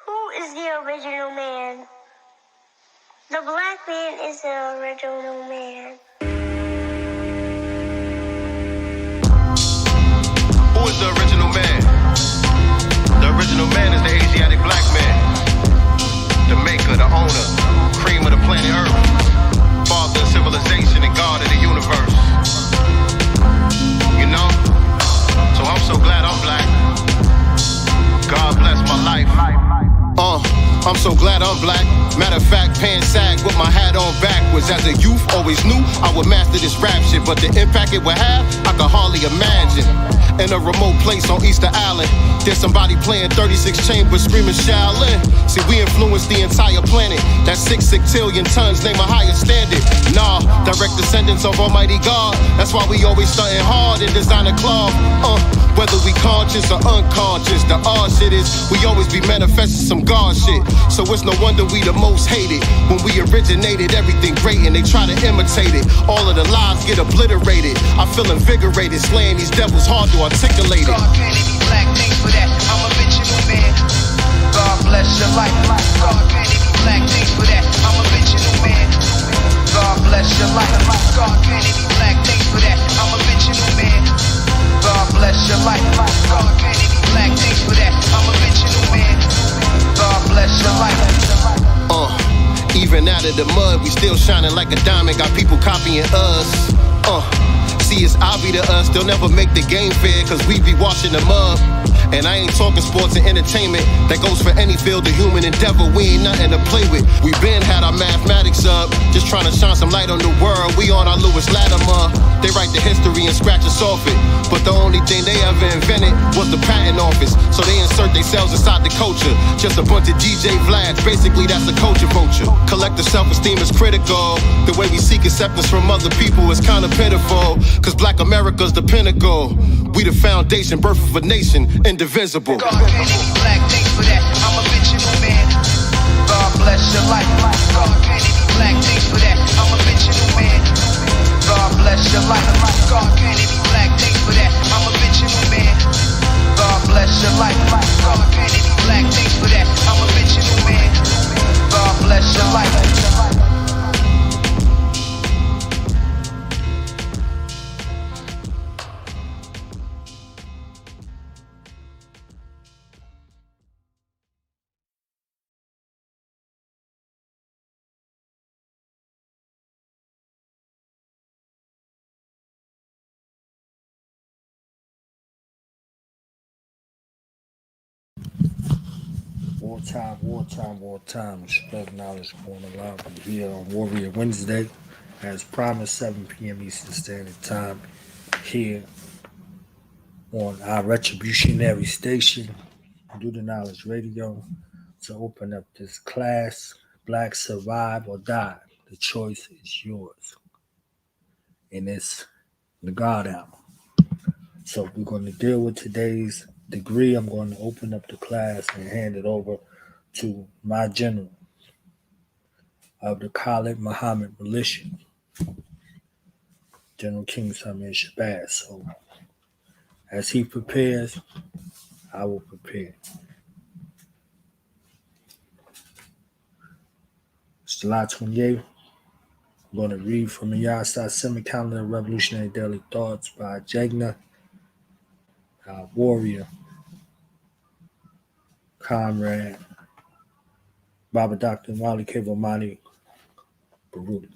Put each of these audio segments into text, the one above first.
Who is the original man? The black man is the original man. Who is the original man? The original man is the Asiatic black man. The maker, the owner, cream of the planet Earth. Father of civilization and God of the universe. You know? So I'm so glad I'm black. God bless my life. I'm so glad I'm black. Matter of fact, pants sag with my hat on backwards. As a youth, always knew I would master this rap shit, but the impact it would have, I could hardly imagine. In a remote place on Easter Island, there's somebody playing 36 chambers screaming Shaolin. See, we influenced the entire planet. That's 6 sextillion tons, name a higher standard. Nah, direct descendants of Almighty God. That's why we always stunting hard in designer cloth. Whether we conscious or unconscious, the odd shit is we always be manifesting some God shit. So it's no wonder we the most hated. When we originated, everything great and they try to imitate it. All of the lives get obliterated. I feel invigorated, slaying these devils hard to articulate it. God can't be black, thanks for that. I'm a original man. God bless your life. God can't be black, thanks for that. I'm a original man. God bless your life. God can't be black, thanks for that. I'm a original man. God bless your life. God can't be black, thanks for that. I'm a original man. God bless your life. Even out of the mud, we still shining like a diamond. Got people copying us. See, it's obvious to us, they'll never make the game fair, cause we be washing them up. And I ain't talking sports and entertainment, that goes for any field of human endeavor. We ain't nothing to play with. We been had our mathematics up, just trying to shine some light on the world. We on our Lewis Latimer. They write the history and scratch us off it, but the only thing they ever invented was the patent office. So they insert themselves inside the culture. Just a bunch of DJ Vlads, basically that's a culture vulture. Collective self-esteem is critical. The way we seek acceptance from other people is kinda pitiful, cause black America's the pinnacle. We the foundation, birth of a nation, indivisible. God can't be black, thanks for that. I'm a original man. God bless your life. God can't be black, thanks for that. I'm a original man. God bless your life. God can't be black, thanks for that. I'm a original man. God bless your life. God can't be black, thanks for that. I'm a original man. God bless your life. Wartime. Respect knowledge going alive here on Warrior Wednesday. As promised, 7 p.m. Eastern Standard Time here on our retributionary station, Do the Knowledge Radio, to open up this class, Black Survive or Die. The choice is yours. And it's the God Album. So we're going to deal with today's degree. I'm going to open up the class and hand it over to my general of the Khalid Muhammad militia, General King Samir Shabazz. So as he prepares, I will prepare. It's July 28th. I'm going to read from the Yahsai Semi-Calendar Revolutionary Daily Thoughts by Jagna, our warrior, comrade, Baba Dr. Wali Kevomani Baruti.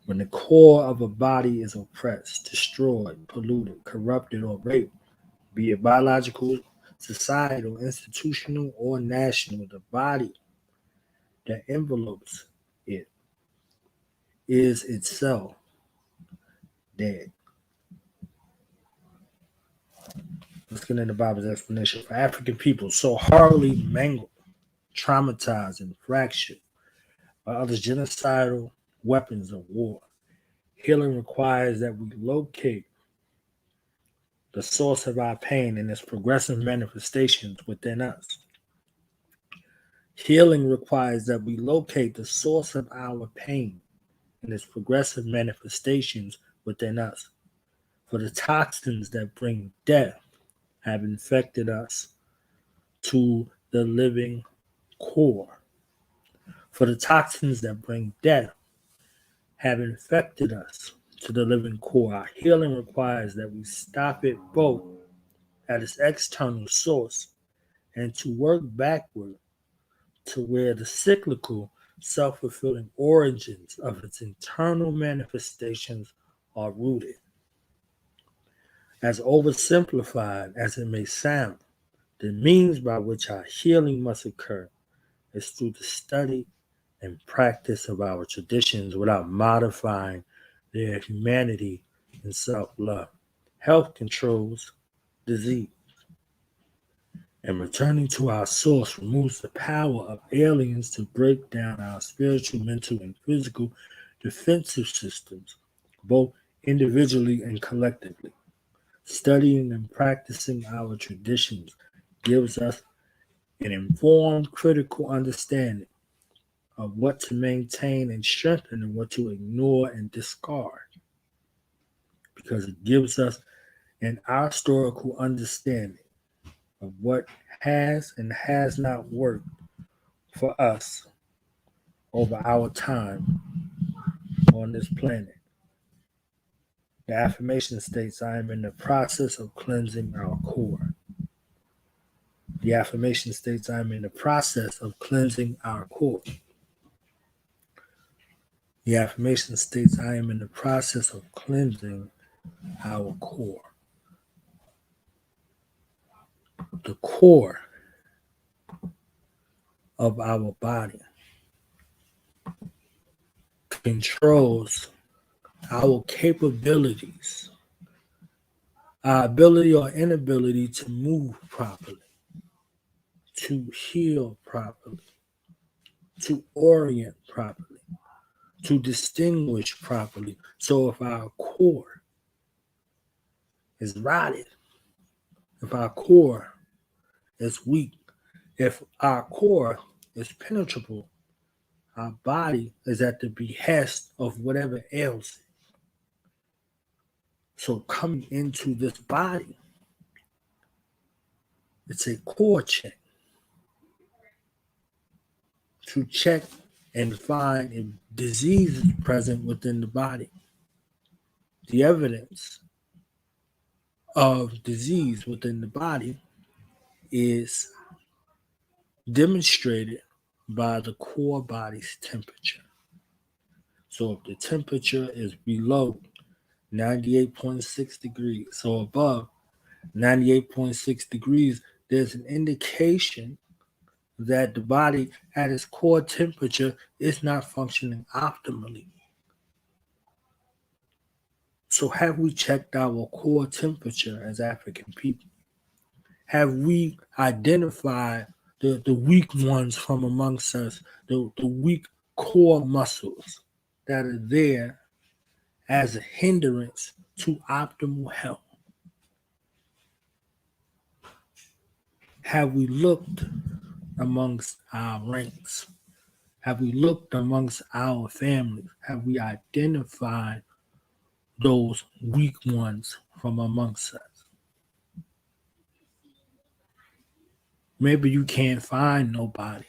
When the core of a body is oppressed, destroyed, polluted, corrupted, or raped, be it biological, societal, institutional, or national, the body that envelopes it is itself dead. Let's get into Bible's explanation. For African people so horribly mangled, traumatized, and fractured by others' genocidal weapons of war, healing requires that we locate the source of our pain and its progressive manifestations within us. Healing requires that we locate the source of our pain and its progressive manifestations within us. For the toxins that bring death have infected us to the living core. For the toxins that bring death have infected us to the living core, our healing requires that we stop it both at its external source and to work backward to where the cyclical, self-fulfilling origins of its internal manifestations are rooted. As oversimplified as it may sound, the means by which our healing must occur is through the study and practice of our traditions without modifying their humanity and self-love. Health controls disease, and returning to our source removes the power of aliens to break down our spiritual, mental, and physical defensive systems, both individually and collectively. Studying and practicing our traditions gives us an informed, critical understanding of what to maintain and strengthen and what to ignore and discard, because it gives us an historical understanding of what has and has not worked for us over our time on this planet. The affirmation states, I am in the process of cleansing our core. The affirmation states, I am in the process of cleansing our core. The affirmation states, I am in the process of cleansing our core. The core of our body controls our capabilities, our ability or inability to move properly, to heal properly, to orient properly, to distinguish properly. So if our core is rotted, if our core is weak, if our core is penetrable, our body is at the behest of whatever ails it. So coming into this body, it's a core check to check and find if disease is present within the body. The evidence of disease within the body is demonstrated by the core body's temperature. So if the temperature is below 98.6 degrees or above 98.6 degrees, there's an indication that the body at its core temperature is not functioning optimally. So have we checked our core temperature as African people? Have we identified the weak ones from amongst us, the weak core muscles that are there as a hindrance to optimal health? Have we looked amongst our ranks? Have we looked amongst our families? Have we identified those weak ones from amongst us? Maybe you can't find nobody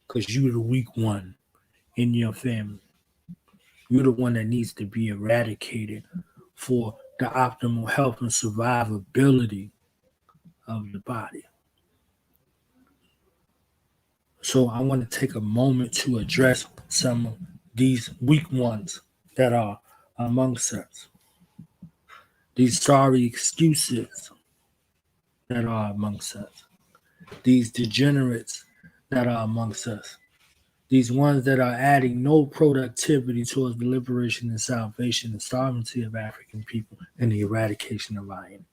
because you're the weak one in your family. You're the one that needs to be eradicated for the optimal health and survivability of the body. So I want to take a moment to address some of these weak ones that are amongst us. These sorry excuses that are amongst us. These degenerates that are amongst us. These ones that are adding no productivity towards the liberation and salvation and sovereignty of African people and the eradication of our enemies.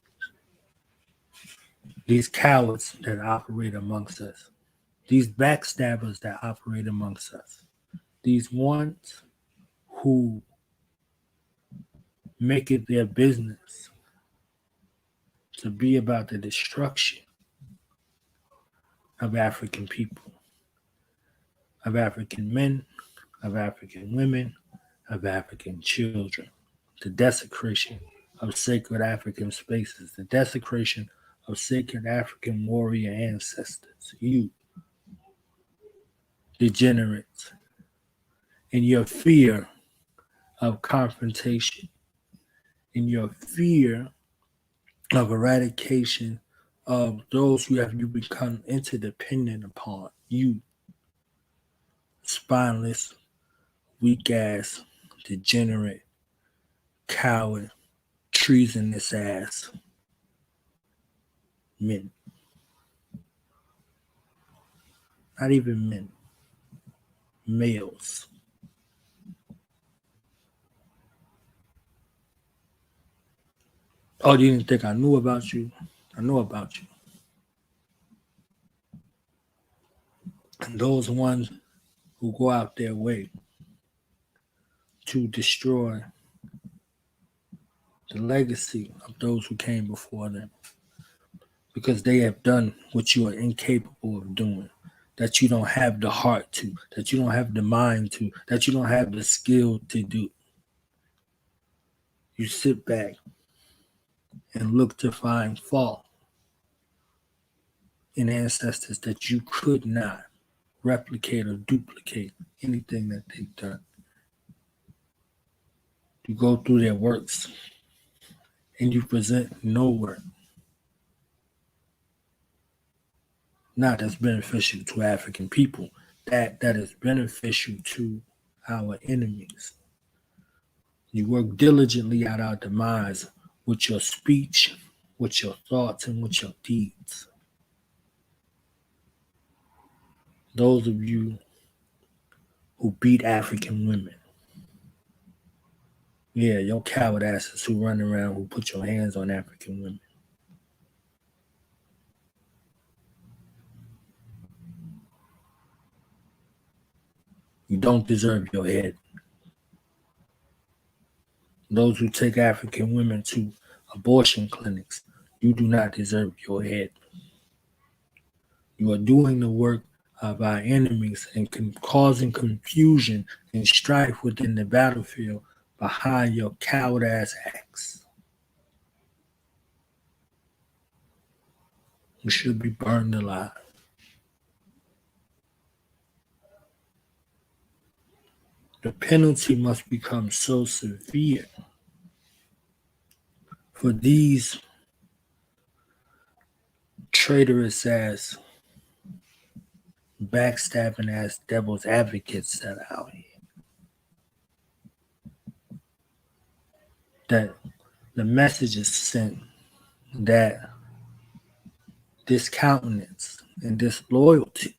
These cowards that operate amongst us. These backstabbers that operate amongst us. These ones who make it their business to be about the destruction of African people, of African men, of African women, of African children, the desecration of sacred African spaces, the desecration of sacred African warrior ancestors. You, degenerates, in your fear of confrontation, in your fear of eradication of those who have you become interdependent upon. You, spineless, weak ass, degenerate, coward, treasonous ass men. Not even men, males. Oh, you didn't think I knew about you? I know about you. And those ones who go out their way to destroy the legacy of those who came before them because they have done what you are incapable of doing, that you don't have the heart to, that you don't have the mind to, that you don't have the skill to do. You sit back and look to find fault in ancestors that you could not replicate or duplicate anything that they've done. You go through their works and you present no work. Not that's beneficial to African people, that is beneficial to our enemies. You work diligently at our demise with your speech, with your thoughts, and with your deeds. Those of you who beat African women, yeah, your coward asses who run around who put your hands on African women. You don't deserve your head. Those who take African women to abortion clinics, you do not deserve your head. You are doing the work of our enemies and causing confusion and strife within the battlefield behind your coward ass acts. You should be burned alive. The penalty must become so severe for these traitorous ass, backstabbing ass devil's advocates that are out here. That the message is sent that discountenance and disloyalty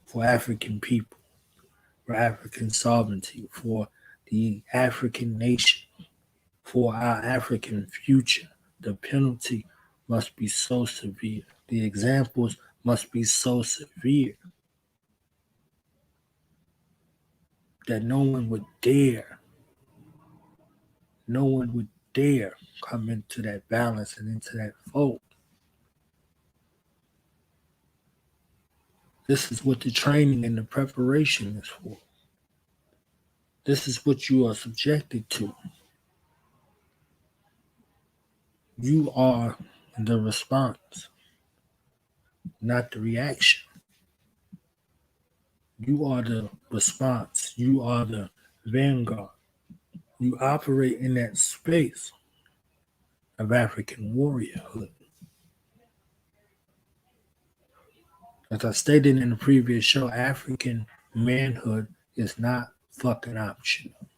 for African people, for African sovereignty, for the African nation, for our African future. The penalty must be so severe. The examples must be so severe that no one would dare come into that balance and into that fold. This is what the training and the preparation is for. This is what you are subjected to. You are the response, not the reaction. You are the response. You are the vanguard. You operate in that space of African warriorhood. As I stated in the previous show, African manhood is not fucking optional.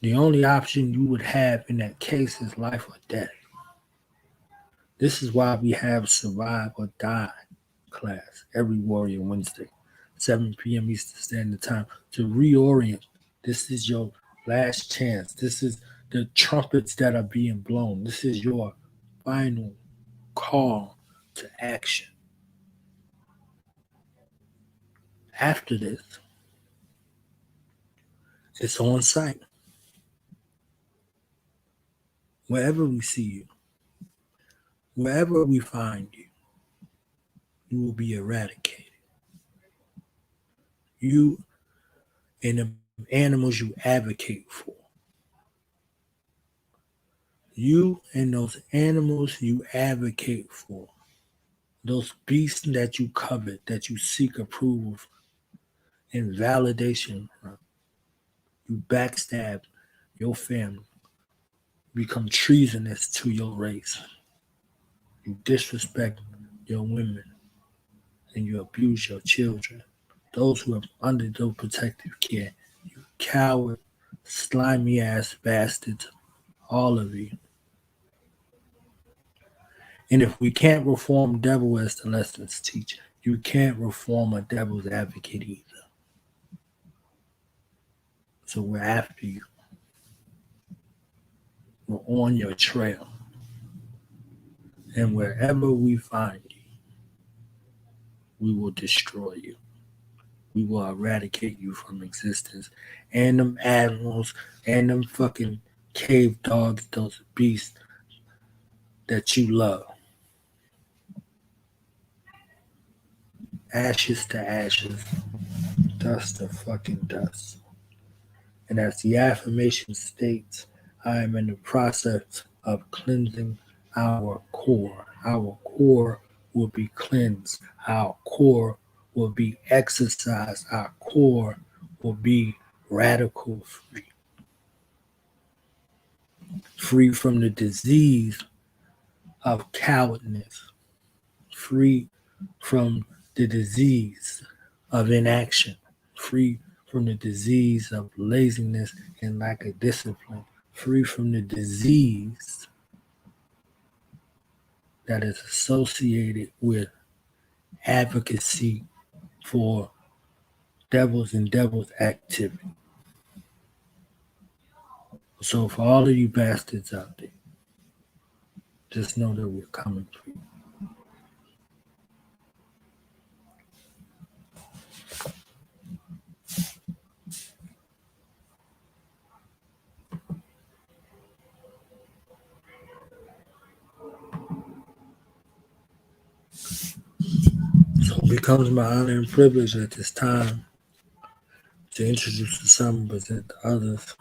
The only option you would have in that case is life or death. This is why we have survive or die class every Warrior Wednesday, 7 p.m. Eastern Standard Time, to reorient. This is your last chance. This is the trumpets that are being blown. This is your final call to action. After this, it's on site. Wherever we see you, wherever we find you, you will be eradicated. You and the animals you advocate for You and those animals you advocate for, those beasts that you covet, that you seek approval and validation from, you backstab your family, become treasonous to your race. You disrespect your women and you abuse your children. Those who are under your protective care, you coward, slimy ass bastards, all of you. And if we can't reform devil as the lessons teach, you can't reform a devil's advocate either. So we're after you. We're on your trail. And wherever we find you, we will destroy you. We will eradicate you from existence. And them animals and them fucking cave dogs, those beasts that you love. Ashes to ashes, dust to fucking dust. And as the affirmation states, I am in the process of cleansing our core. Our core will be cleansed. Our core will be exercised. Our core will be radical free. Free from the disease of cowardness. Free from the disease of inaction. Free from the disease of laziness and lack of discipline, free from the disease that is associated with advocacy for devils and devils activity. So for all of you bastards out there, just know that we're coming for you. So it becomes my honor and privilege at this time to introduce the some and present the others.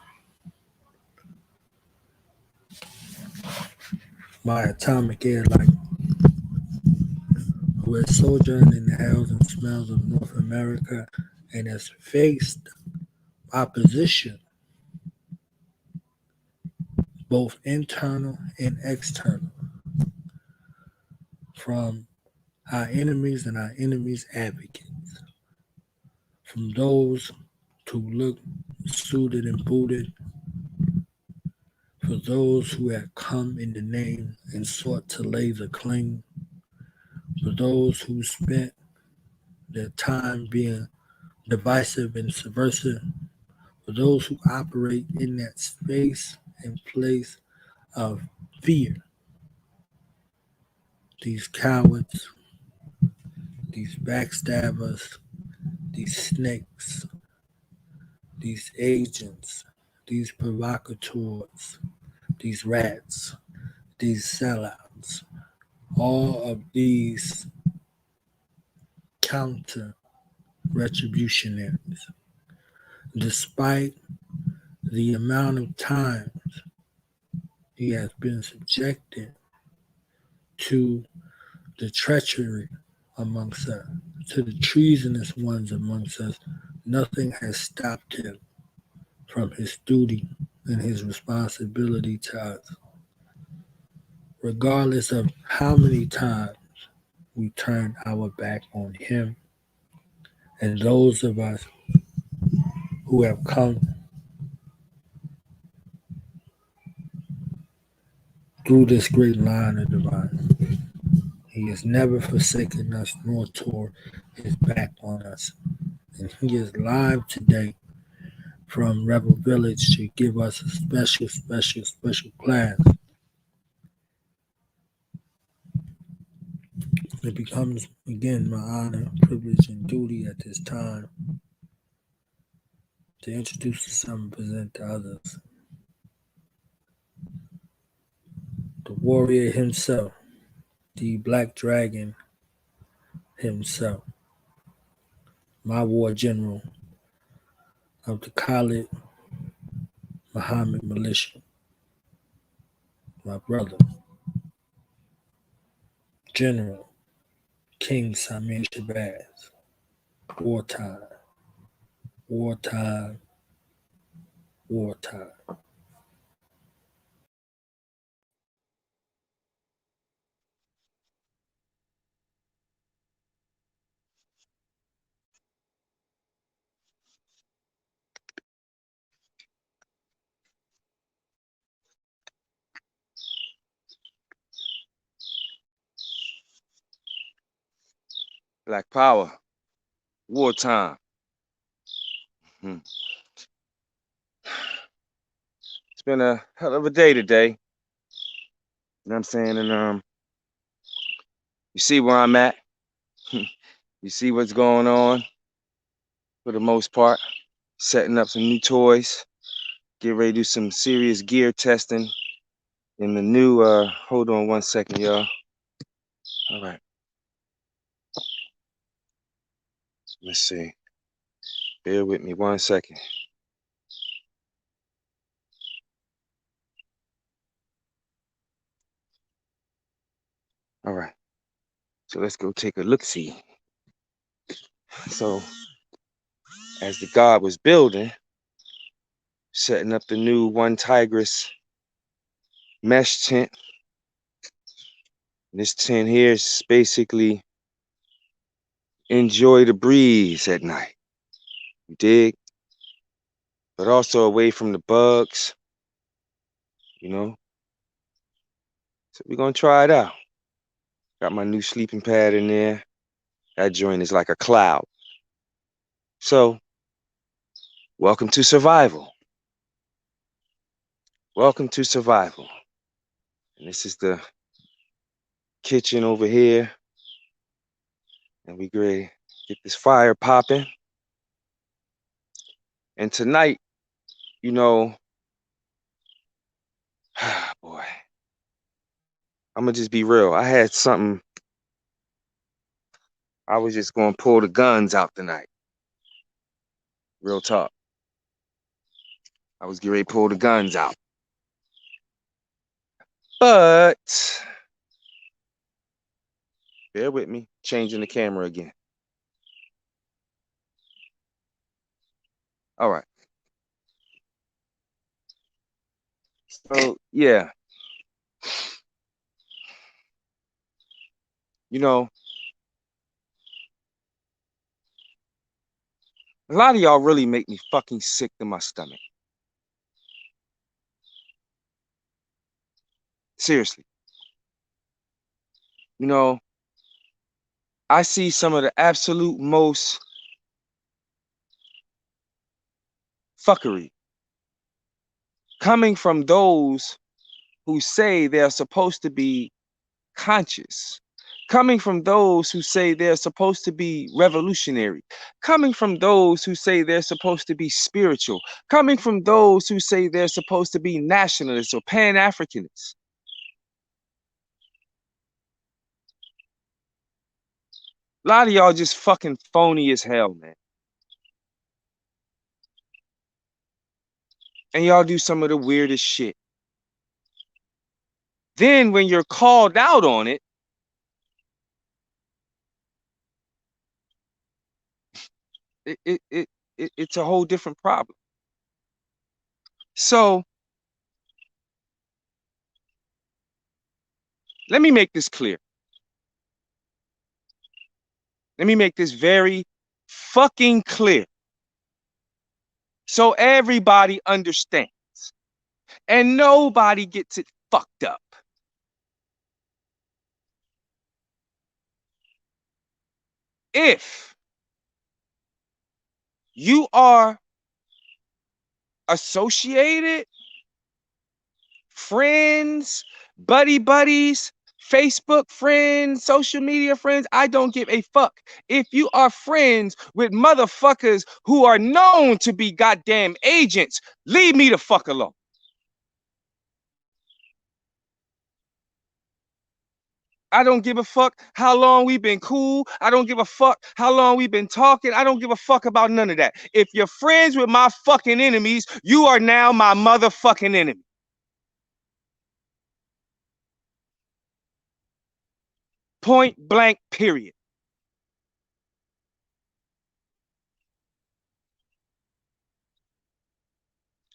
My atomic air light, who has sojourned in the hells and smells of North America and has faced opposition, both internal and external, from our enemies and our enemies' advocates, from those who look suited and booted, for those who had come in the name and sought to lay the claim, for those who spent their time being divisive and subversive, for those who operate in that space and place of fear. These cowards, these backstabbers, these snakes, these agents, these provocateurs, these rats, these sellouts, all of these counter retributionaries, despite the amount of times he has been subjected to the treachery amongst us, to the treasonous ones amongst us, nothing has stopped him from his duty and his responsibility to us. Regardless of how many times we turn our back on him and those of us who have come through this great line of divine. He has never forsaken us nor tore his back on us. And he is live today from Rebel Village to give us a special class. It becomes, again, my honor, privilege, and duty at this time to introduce the some and present to others. The warrior himself, the Black Dragon himself, my war general of the Khalid Muhammad militia, my brother, General King Samir Shabazz. Wartime, wartime, wartime. Black Power, wartime. Hmm. It's been a hell of a day today. You know what I'm saying? And you see where I'm at. You see what's going on for the most part. Setting up some new toys. Get ready to do some serious gear testing in the new hold on one second, y'all. All right. Let's see. Bear with me 1 second. All right. So let's go take a look-see. So as the God was building, setting up the new One Tigress mesh tent. This tent here is basically enjoy the breeze at night. You dig? But also away from the bugs, you know? So we're gonna try it out. Got my new sleeping pad in there. That joint is like a cloud. So, welcome to survival. Welcome to survival. And this is the kitchen over here. And we ready to get this fire popping. And tonight, you know, boy, I'm gonna just be real. I had something. I was just gonna pull the guns out tonight. Real talk. I was getting ready to pull the guns out. But bear with me, changing the camera again. All right. So yeah. You know, a lot of y'all really make me fucking sick to my stomach. Seriously. You know, I see some of the absolute most fuckery coming from those who say they're supposed to be conscious, coming from those who say they're supposed to be revolutionary, coming from those who say they're supposed to be spiritual, coming from those who say they're supposed to be nationalists or pan-Africanists. A lot of y'all just fucking phony as hell, man. And y'all do some of the weirdest shit. Then when you're called out on it, it's a whole different problem. So let me make this clear. Let me make this very fucking clear. So everybody understands. And nobody gets it fucked up. If you are associated, friends, buddies, Facebook friends, social media friends, I don't give a fuck. If you are friends with motherfuckers who are known to be goddamn agents, leave me the fuck alone. I don't give a fuck how long we've been cool. I don't give a fuck how long we've been talking. I don't give a fuck about none of that. If you're friends with my fucking enemies, you are now my motherfucking enemy. Point blank, period.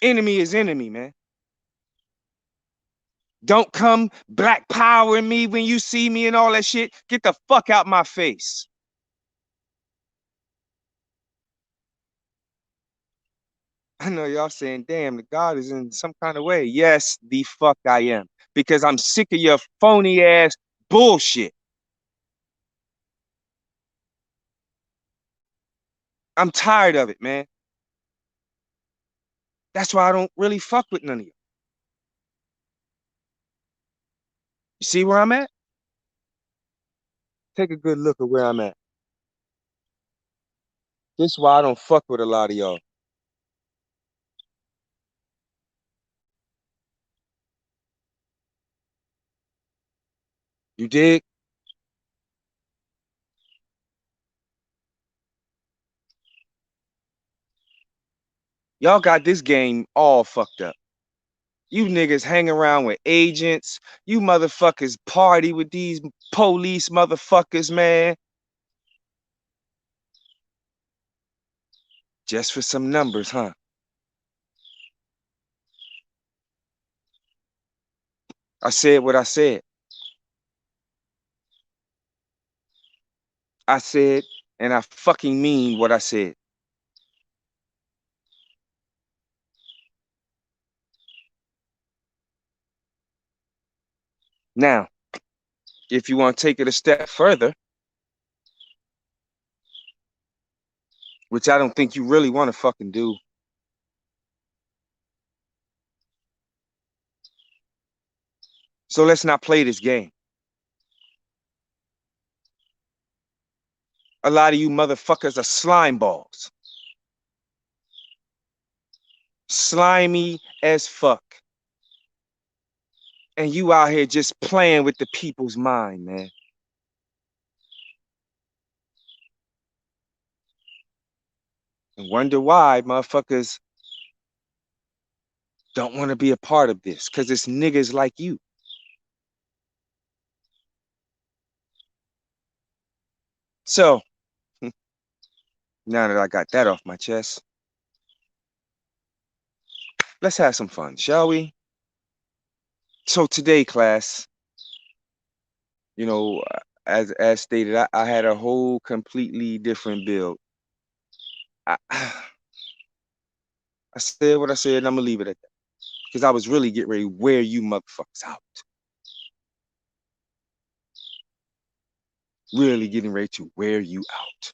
Enemy is enemy, man. Don't come black powering me when you see me and all that shit. Get the fuck out my face. I know y'all saying, damn, the God is in some kind of way. Yes, the fuck I am. Because I'm sick of your phony ass bullshit. I'm tired of it, man. That's why I don't really fuck with none of you. You see where I'm at? Take a good look at where I'm at. This is why I don't fuck with a lot of y'all. You dig? Y'all got this game all fucked up. You niggas hang around with agents. You motherfuckers party with these police motherfuckers, man. Just for some numbers, huh? I said what I said. I said, and I fucking mean what I said. Now, if you want to take it a step further, which I don't think you really want to fucking do, so let's not play this game. A lot of you motherfuckers are slime balls. Slimy as fuck. And you out here just playing with the people's mind, man. And wonder why motherfuckers don't want to be a part of this. Because it's niggas like you. So, now that I got that off my chest, let's have some fun, shall we? So today, class, you know, as stated, I had a whole completely different build. I said what I said, and I'm gonna leave it at that. Because I was really getting ready to wear you motherfuckers out. Really getting ready to wear you out.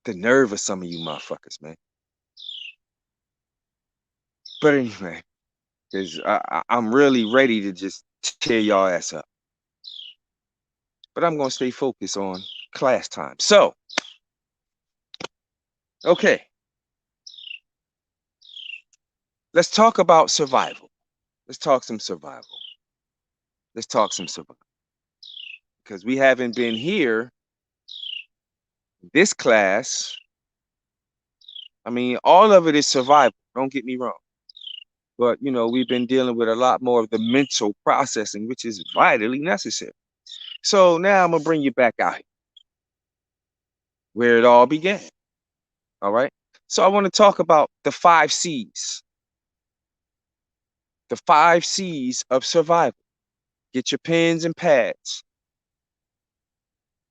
The nerve of some of you motherfuckers, man. But anyway, because I'm really ready to just tear y'all ass up. But I'm gonna stay focused on class time. So, okay. Let's talk about survival. Let's talk some survival. Let's talk some survival. Because we haven't been here, this class. I mean, all of it is survival. Don't get me wrong. But, you know, we've been dealing with a lot more of the mental processing, which is vitally necessary. So now I'm going to bring you back out here, where it all began. All right. So I want to talk about the 5 C's. The 5 C's of survival. Get your pens and pads.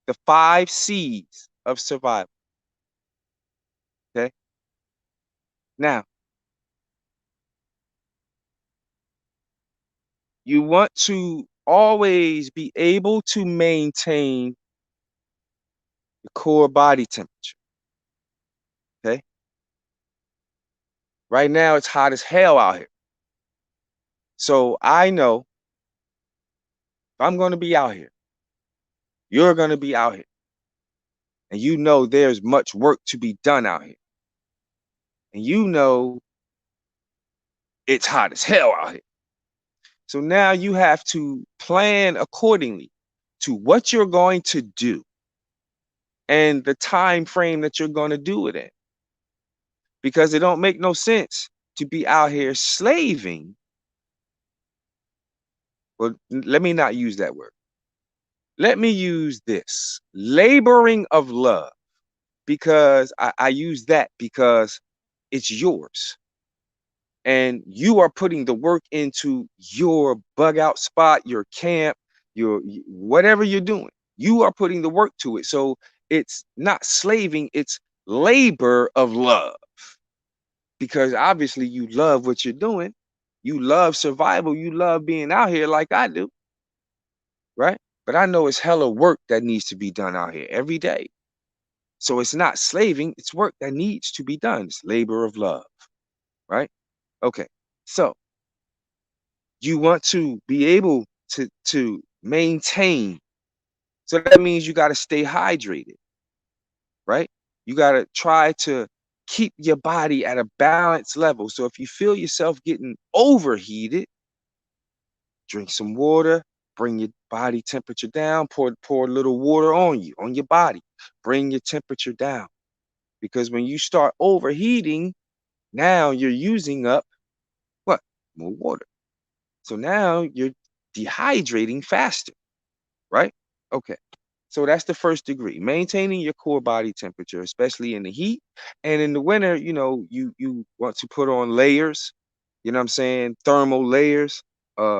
The 5 C's of survival. Okay. Now, you want to always be able to maintain the core body temperature. Okay. Right now, it's hot as hell out here. So I know if I'm going to be out here, you're going to be out here. And you know there's much work to be done out here. And you know it's hot as hell out here. So now you have to plan accordingly to what you're going to do and the time frame that you're going to do it in. Because it don't make no sense to be out here slaving Well, let me not use that word. Let me use this laboring of love, because I use that because it's yours. And you are putting the work into your bug out spot, your camp, whatever you're doing. You are putting the work to it. So it's not slaving, it's labor of love. Because obviously you love what you're doing. You love survival. You love being out here like I do. Right? But I know it's hella work that needs to be done out here every day. So it's not slaving, it's work that needs to be done. It's labor of love. Right? Okay. So you want to be able to maintain. So that means you got to stay hydrated, right? You got to try to keep your body at a balanced level. So if you feel yourself getting overheated, drink some water, bring your body temperature down, pour a little water on you, on your body, bring your temperature down. Because when you start overheating, now you're using up what? More water. So now you're dehydrating faster, right? Okay. So that's the first degree, maintaining your core body temperature, especially in the heat. And in the winter, you want to put on layers, you know what I'm saying? Thermal layers,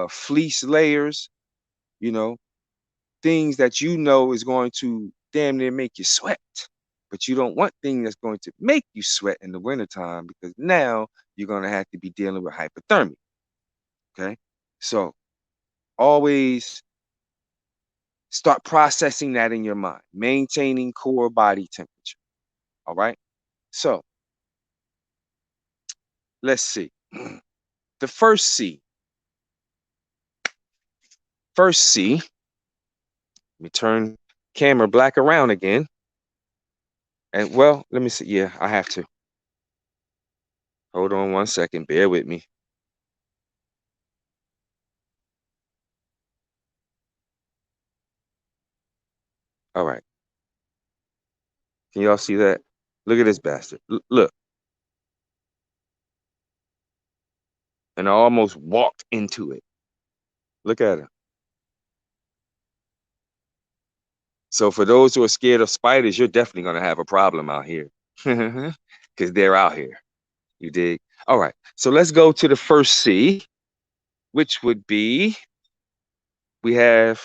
fleece layers, you know, things that is going to damn near make you sweat. But you don't want things that's going to make you sweat in the wintertime, because now you're going to have to be dealing with hypothermia. Okay. So always start processing that in your mind, maintaining core body temperature. All right. So let's see. The first C. First C. Let me turn camera black around again. And well, let me see. Yeah, I have to. Hold on 1 second. Bear with me. All right. Can y'all see that? Look at this bastard. Look. And I almost walked into it. Look at him. So for those who are scared of spiders, you're definitely going to have a problem out here. Because they're out here. You dig? All right. So let's go to the first C, which would be, we have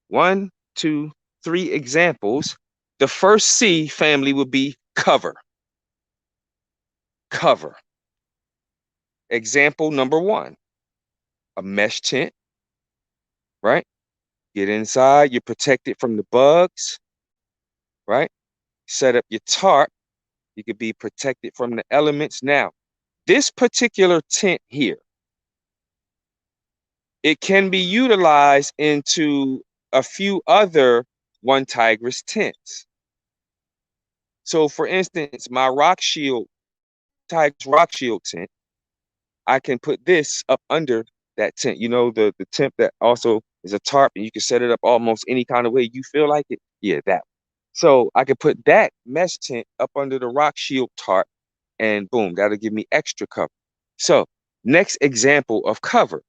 1, 2, 3 examples. The first C, family, would be cover. Cover. Example number 1, a mesh tent, right? Get inside, you're protected from the bugs, right? Set up your tarp, you could be protected from the elements. Now, this particular tent here, it can be utilized into a few other One Tigress tents. So for instance, my rock shield, Tigress rock shield tent, I can put this up under that tent. You know, the tent that also is a tarp, and you can set it up almost any kind of way you feel like it. Yeah, that. So I could put that mesh tent up under the rock shield tarp, and boom, that'll give me extra cover. So next example of cover.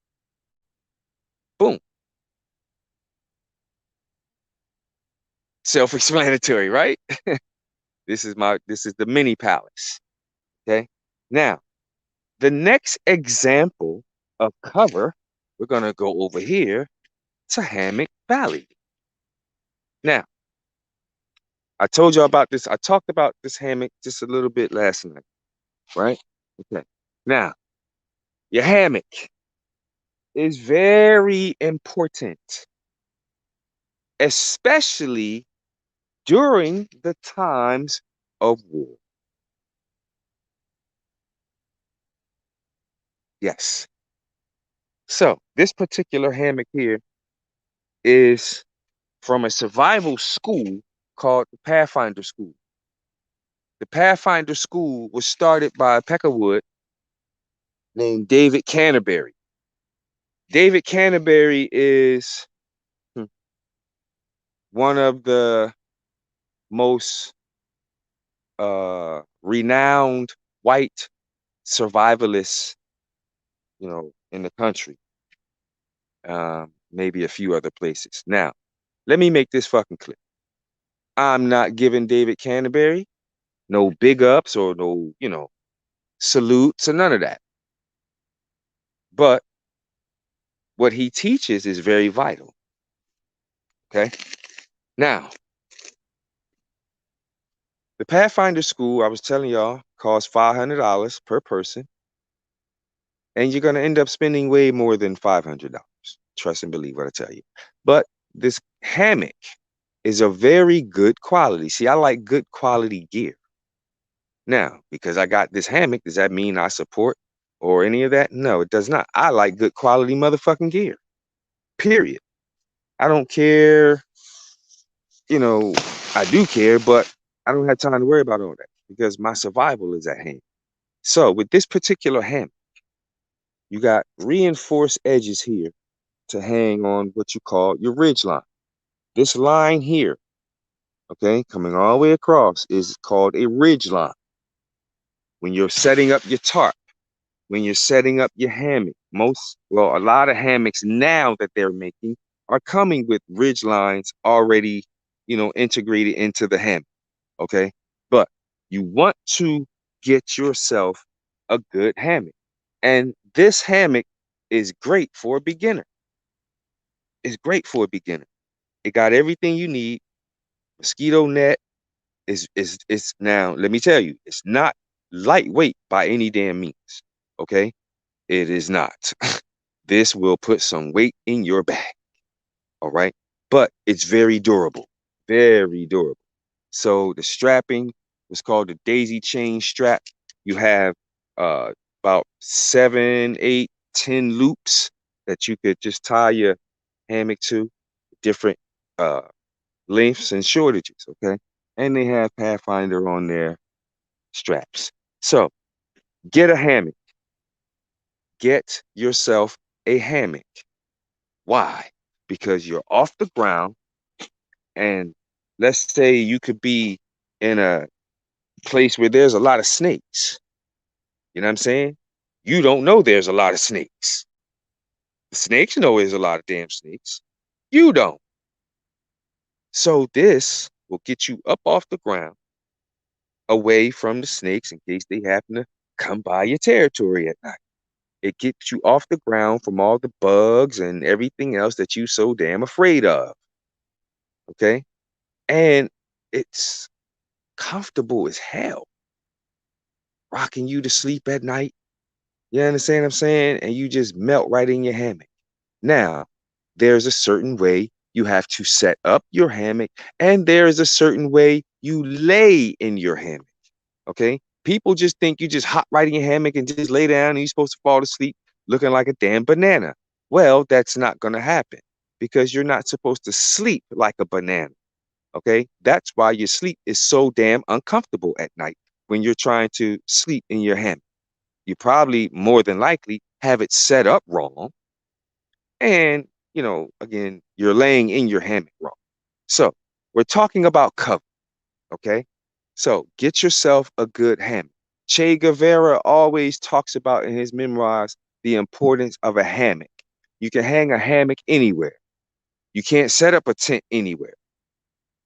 Boom. Self-explanatory, right? This is the mini palace. Okay. Now, the next example of cover, we're gonna go over here to Hammock Valley. Now, I told you about this. I talked about this hammock just a little bit last night, right? Okay. Now, your hammock is very important, especially during the times of war. Yes. So this particular hammock here is from a survival school called the Pathfinder School. The Pathfinder School was started by a Peckerwood named David Canterbury. David Canterbury is one of the most renowned white survivalists, in the country. maybe a few other places. Now, let me make this fucking clear. I'm not giving David Canterbury no big ups or no, salutes or none of that. But what he teaches is very vital. Okay. Now, the Pathfinder School, I was telling y'all, costs $500 per person. And you're going to end up spending way more than $500. Trust and believe what I tell you. But this hammock is a very good quality. See, I like good quality gear. Now, because I got this hammock, does that mean I support or any of that? No, it does not. I like good quality motherfucking gear. Period. I don't care. I do care, but I don't have time to worry about all that because my survival is at hand. So with this particular hammock, you got reinforced edges here to hang on what you call your ridge line. This line here, okay, coming all the way across is called a ridge line. When you're setting up your tarp, when you're setting up your hammock, a lot of hammocks now that they're making are coming with ridge lines already, integrated into the hammock, okay? But you want to get yourself a good hammock. And this hammock is great for a beginner. It's great for a beginner. It got everything you need. Mosquito net is now, let me tell you, it's not lightweight by any damn means. Okay? It is not. This will put some weight in your bag. All right? But it's very durable. Very durable. So the strapping was called the daisy chain strap. You have about 7, 8, 10 loops that you could just tie your hammock to, different lengths and shortages, okay? And they have Pathfinder on their straps. So get a hammock. Get yourself a hammock. Why? Because you're off the ground, and let's say you could be in a place where there's a lot of snakes. You know what I'm saying? You don't know there's a lot of snakes. The snakes know there's a lot of damn snakes. You don't. So this will get you up off the ground, away from the snakes in case they happen to come by your territory at night. It gets you off the ground from all the bugs and everything else that you so damn afraid of. Okay? And it's comfortable as hell. Rocking you to sleep at night. You understand what I'm saying? And you just melt right in your hammock. Now, there's a certain way you have to set up your hammock, and there is a certain way you lay in your hammock. Okay? People just think you just hop right in your hammock and just lay down and you're supposed to fall asleep looking like a damn banana. Well, that's not going to happen because you're not supposed to sleep like a banana. Okay? That's why your sleep is so damn uncomfortable at night when you're trying to sleep in your hammock. You probably more than likely have it set up wrong. And, again, you're laying in your hammock wrong. So we're talking about cover. Okay? So get yourself a good hammock. Che Guevara always talks about in his memoirs the importance of a hammock. You can hang a hammock anywhere. You can't set up a tent anywhere.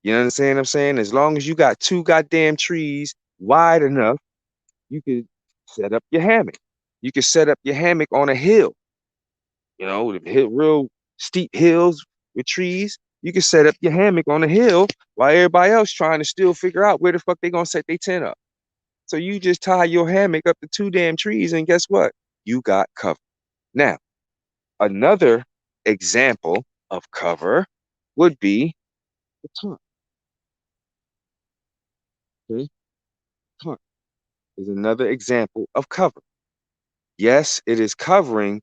You understand what I'm saying? As long as you got 2 goddamn trees wide enough, you can set up your hammock. You can set up your hammock on a hill. Real steep hills with trees. You can set up your hammock on a hill while everybody else trying to still figure out where the fuck they gonna set their tent up. So you just tie your hammock up to 2 damn trees, and guess what? You got cover. Now, another example of cover would be the tarp. Okay? Tarp is another example of cover. Yes, it is covering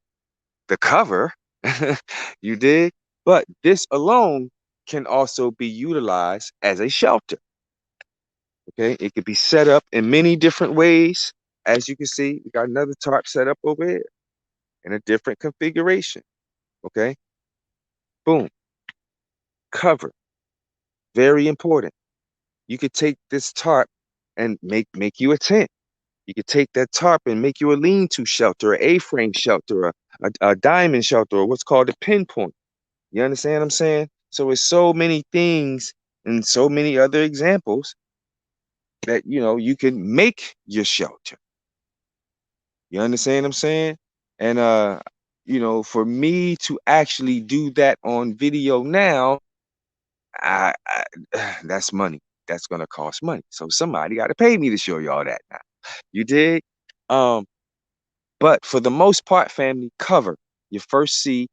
the cover. You dig? But this alone can also be utilized as a shelter. Okay, it could be set up in many different ways. As you can see, we got another tarp set up over here in a different configuration. Okay, boom, cover, very important. You could take this tarp and make you a tent. You could take that tarp and make you a lean-to shelter, an A-frame shelter, a diamond shelter, or what's called a pinpoint. You understand what I'm saying? So it's so many things and so many other examples that, you can make your shelter. You understand what I'm saying? And, for me to actually do that on video now, I that's money. That's gonna cost money. So somebody got to pay me to show y'all that now. You dig? Um, but for the most part, family, cover your first C,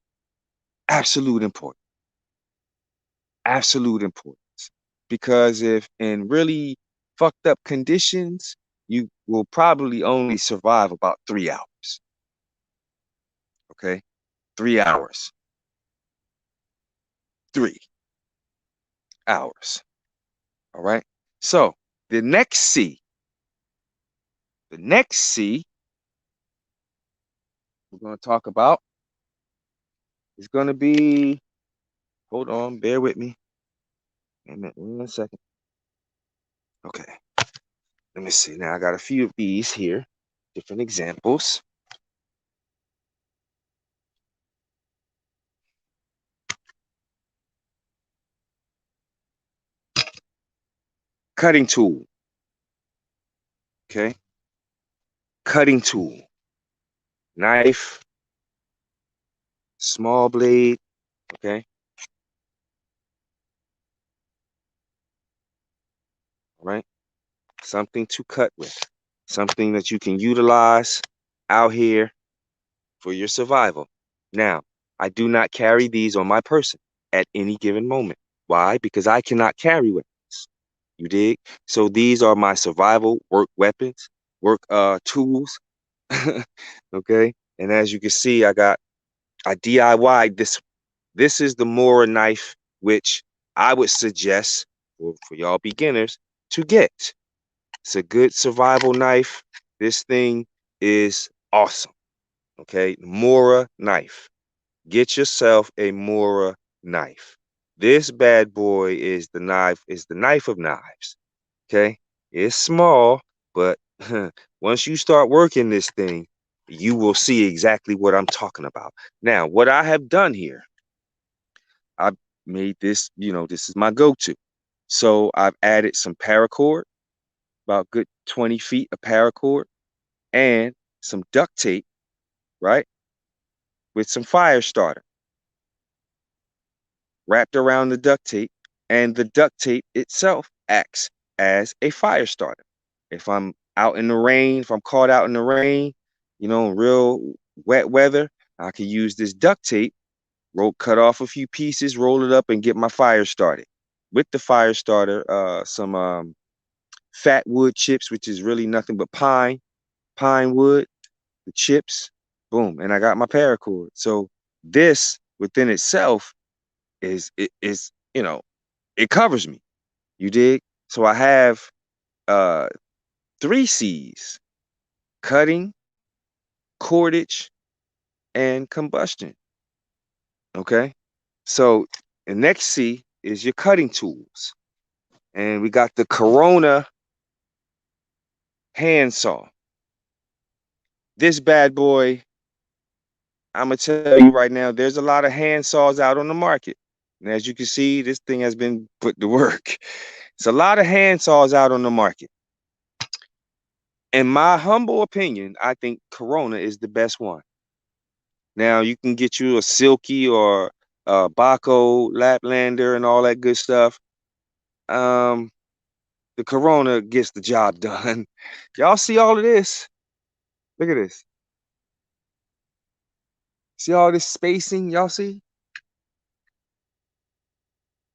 absolute importance. Absolute importance. Because if in really fucked up conditions, you will probably only survive about 3 hours. Okay? 3 hours. 3 hours. All right. So the next C we're going to talk about is going to be, hold on, bear with me. Wait a minute, 1 second. Okay. Let me see. Now I got a few of these here, different examples. Cutting tool. Okay. Cutting tool. Knife. Small blade. Okay. All right. Something to cut with. Something that you can utilize out here for your survival. Now, I do not carry these on my person at any given moment. Why? Because I cannot carry weapons. You dig? So these are my survival work weapons, work tools. Okay. And as you can see, I DIY'd this. This is the Mora knife, which I would suggest for y'all beginners to get. It's a good survival knife. This thing is awesome. Okay. Mora knife. Get yourself a Mora knife. This bad boy is the knife of knives. Okay. It's small, but once you start working this thing, you will see exactly what I'm talking about. Now, what I have done here, I've made this, this is my go-to. So I've added some paracord, about good 20 feet of paracord, and some duct tape, right? With some fire starter wrapped around the duct tape, and the duct tape itself acts as a fire starter. If I'm out in the rain, if I'm caught out in the rain, real wet weather, I can use this duct tape, cut off a few pieces, roll it up, and get my fire started. With the fire starter, some fat wood chips, which is really nothing but pine wood, the chips, boom, and I got my paracord. So this within itself it covers me. You dig? So I have 3 C's: cutting, cordage, and combustion. Okay. So the next C is your cutting tools. And we got the Corona handsaw. This bad boy, I'm gonna tell you right now, there's a lot of handsaws out on the market. And as you can see, this thing has been put to work. It's a lot of handsaws out on the market. In my humble opinion, I think Corona is the best one. Now, you can get you a Silky or a Baco, Laplander, and all that good stuff. The Corona gets the job done. Y'all see all of this? Look at this. See all this spacing? Y'all see?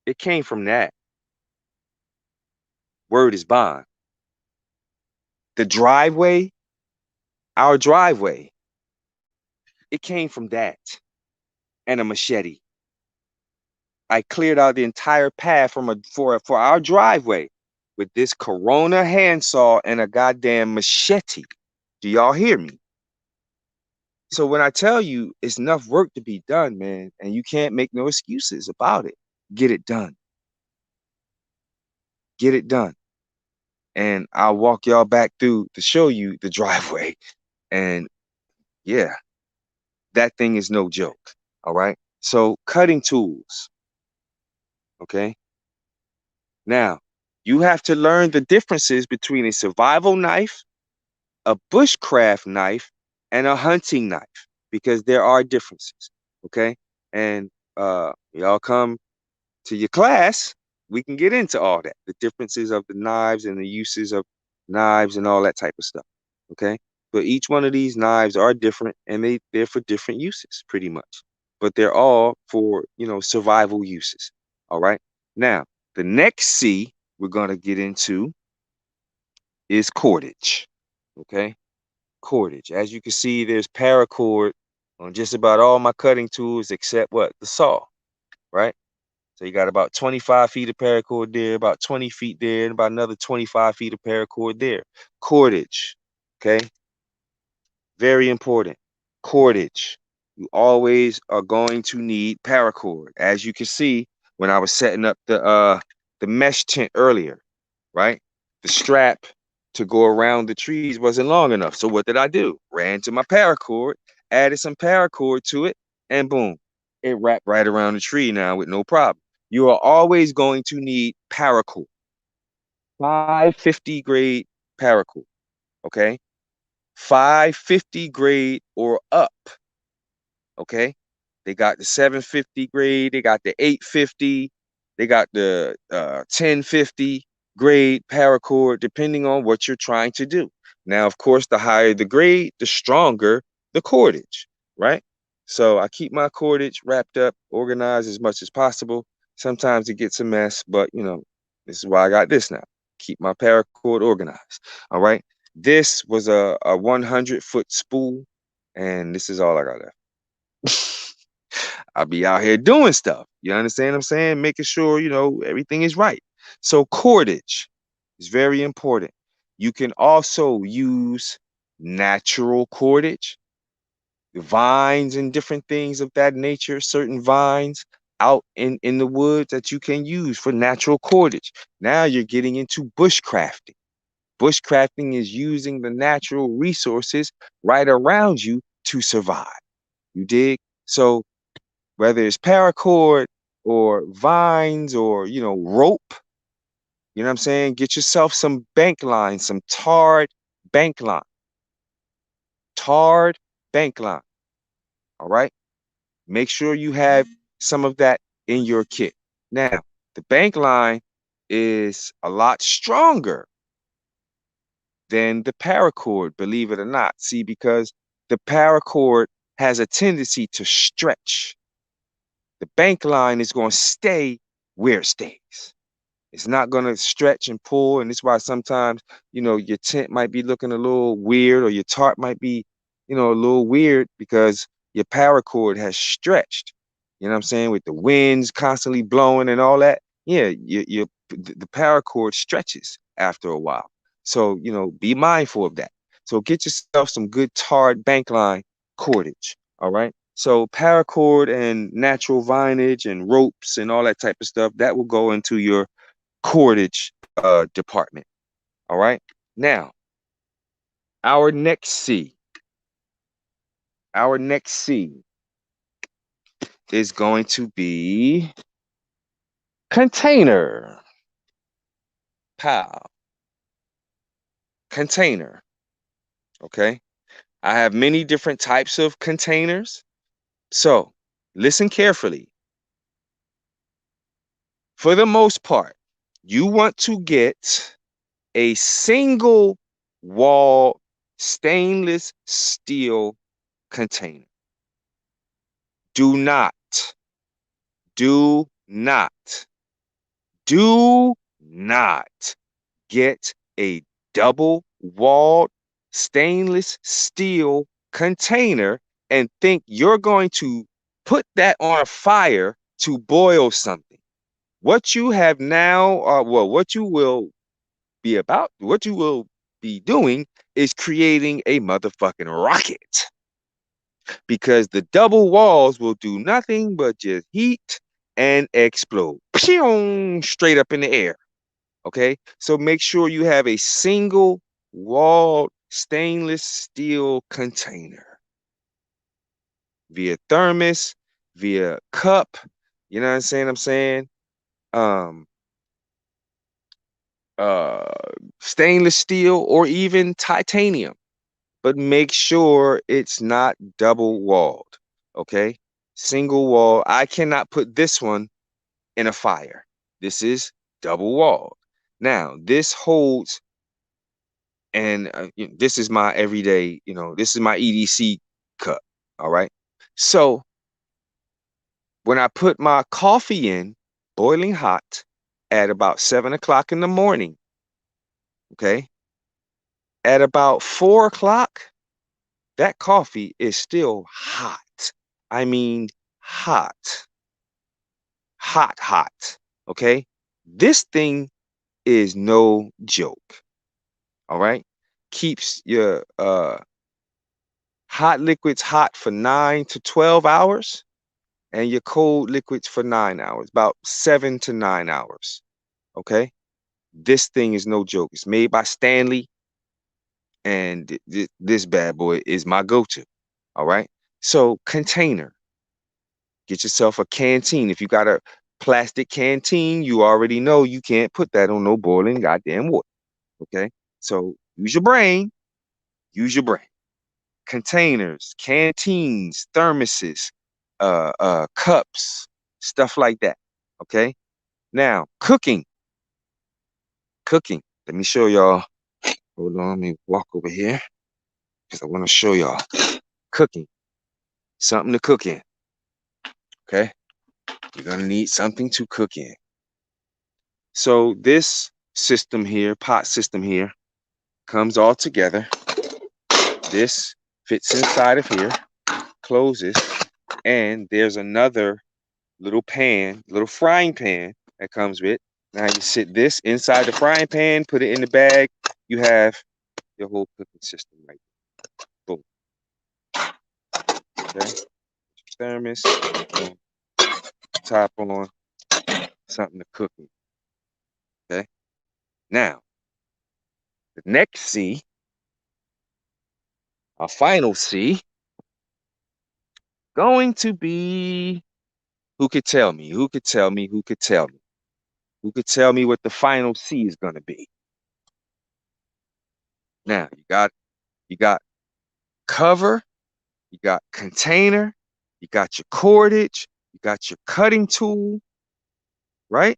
It came from that. Word is bond. The driveway, our driveway, it came from that and a machete. I cleared out the entire path for our driveway with this Corona handsaw and a goddamn machete. Do y'all hear me? So when I tell you it's enough work to be done, man, and you can't make no excuses about it, get it done. Get it done. and I'll walk y'all back through to show you the driveway. And yeah, that thing is no joke. All right. So cutting tools. Okay. Now you have to learn the differences between a survival knife, a bushcraft knife, and a hunting knife, because there are differences. Okay. And y'all come to your class, we can get into all that, the differences of the knives and the uses of knives and all that type of stuff. Okay. But each one of these knives are different, and they're for different uses pretty much. But they're all for, survival uses. All right. Now, the next C we're going to get into is cordage. Okay. Cordage. As you can see, there's paracord on just about all my cutting tools except what? The saw. Right. So you got about 25 feet of paracord there, about 20 feet there, and about another 25 feet of paracord there. Cordage, okay? Very important. Cordage. You always are going to need paracord. As you can see, when I was setting up the mesh tent earlier, right? The strap to go around the trees wasn't long enough. So what did I do? Ran to my paracord, added some paracord to it, and boom, it wrapped right around the tree now with no problem. You are always going to need paracord. 550 grade paracord, okay? 550 grade or up, okay? They got the 750 grade, they got the 850, they got the 1050 grade paracord, depending on what you're trying to do. Now, of course, the higher the grade, the stronger the cordage, right? So I keep my cordage wrapped up, organized as much as possible. Sometimes it gets a mess, but this is why I got this now. Keep my paracord organized. All right. This was a 100-foot spool, and this is all I got left. I'll be out here doing stuff. You understand what I'm saying? Making sure, everything is right. So cordage is very important. You can also use natural cordage, vines and different things of that nature, certain vines out in the woods that you can use for natural cordage. Now you're getting into bushcrafting. Bushcrafting is using the natural resources right around you to survive. You dig? So whether it's paracord or vines or, rope, you know what I'm saying? Get yourself some bank line, some tarred bank line. Tarred bank line. All right? Make sure you have some of that in your kit. Now, the bank line is a lot stronger than the paracord, believe it or not. See, because the paracord has a tendency to stretch. The bank line is going to stay where it stays. It's not going to stretch and pull. And that's why sometimes, your tent might be looking a little weird, or your tarp might be, a little weird because your paracord has stretched. You know what I'm saying? With the winds constantly blowing and all that. Yeah, the paracord stretches after a while. So, be mindful of that. So get yourself some good tarred bank line cordage. All right. So paracord and natural vinage and ropes and all that type of stuff, that will go into your cordage department. All right. Now, our next C is going to be container. Pow. Container. Okay. I have many different types of containers. So listen carefully. For the most part, you want to get a single wall stainless steel container. Do not get a double walled stainless steel container and think you're going to put that on a fire to boil something. What you have now, what you will be doing is creating a motherfucking rocket, because the double walls will do nothing but just heat and explode. Pew! Straight up in the air. Okay, so make sure you have a single walled stainless steel container via thermos, via cup. You know what I'm saying? Um, uh, stainless steel or even titanium, but make sure it's not double walled. Okay, single wall. I cannot put this one in a fire. This is double walled. Now, this holds, and this is my everyday, this is my EDC cup. All right. So when I put my coffee in boiling hot at about 7 o'clock in the morning, okay, at about 4 o'clock, that coffee is still hot. I mean, hot, hot, hot. Okay. This thing is no joke. All right. Keeps your hot liquids hot for 9 to 12 hours and your cold liquids for 9 hours, about 7 to 9 hours. Okay. This thing is no joke. It's made by Stanley, and this bad boy is my go-to. All right. So, container. Get yourself a canteen. If you got a plastic canteen, you already know you can't put that on no boiling goddamn water. Okay. So, use your brain. Use your brain. Containers, canteens, thermoses, cups, stuff like that. Okay. Now, cooking. Cooking. Let me show y'all. Hold on, let me walk over here because I want to show y'all. Cooking. Something to cook in. Okay. You're gonna need something to cook in. So this system here, pot system here, comes all together. This fits inside of here, closes, and there's another little pan, little frying pan that comes with. Now you sit this inside the frying pan, put it in the bag. You have your whole cooking system right there. Boom. Okay. Thermos. Boom. Top on something to cook in. Okay. Now, the next C, our final C, going to be, who could tell me? Who could tell me? Who could tell me? Who could tell me what the final C is going to be? Now, you got cover, you got container, you got your cordage, you got your cutting tool, right?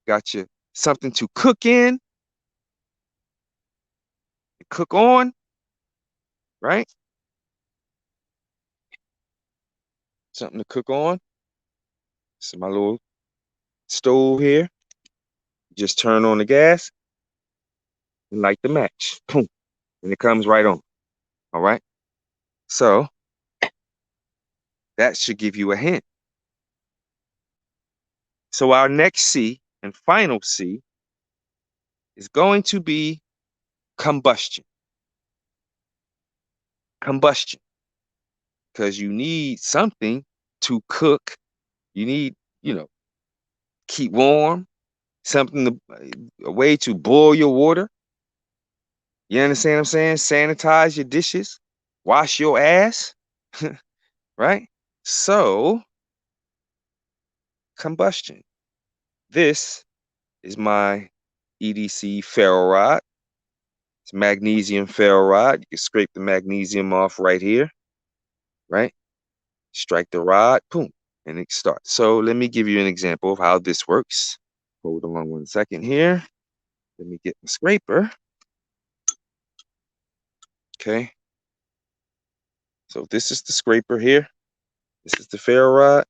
You got your something to cook in, cook on, right? Something to cook on. This is my little stove here. Just turn on the gas and light the match. Boom. And it comes right on. All right. So that should give you a hint. So our next C and final C is going to be combustion. Combustion. Because you need something to cook. You need, keep warm, something a way to boil your water. You understand what I'm saying? Sanitize your dishes, wash your ass, right? So, combustion. This is my EDC ferro rod. It's magnesium ferro rod. You can scrape the magnesium off right here, right? Strike the rod, boom, and it starts. So let me give you an example of how this works. Hold on 1 second here. Let me get the scraper. Okay. So this is the scraper here. This is the ferro rod.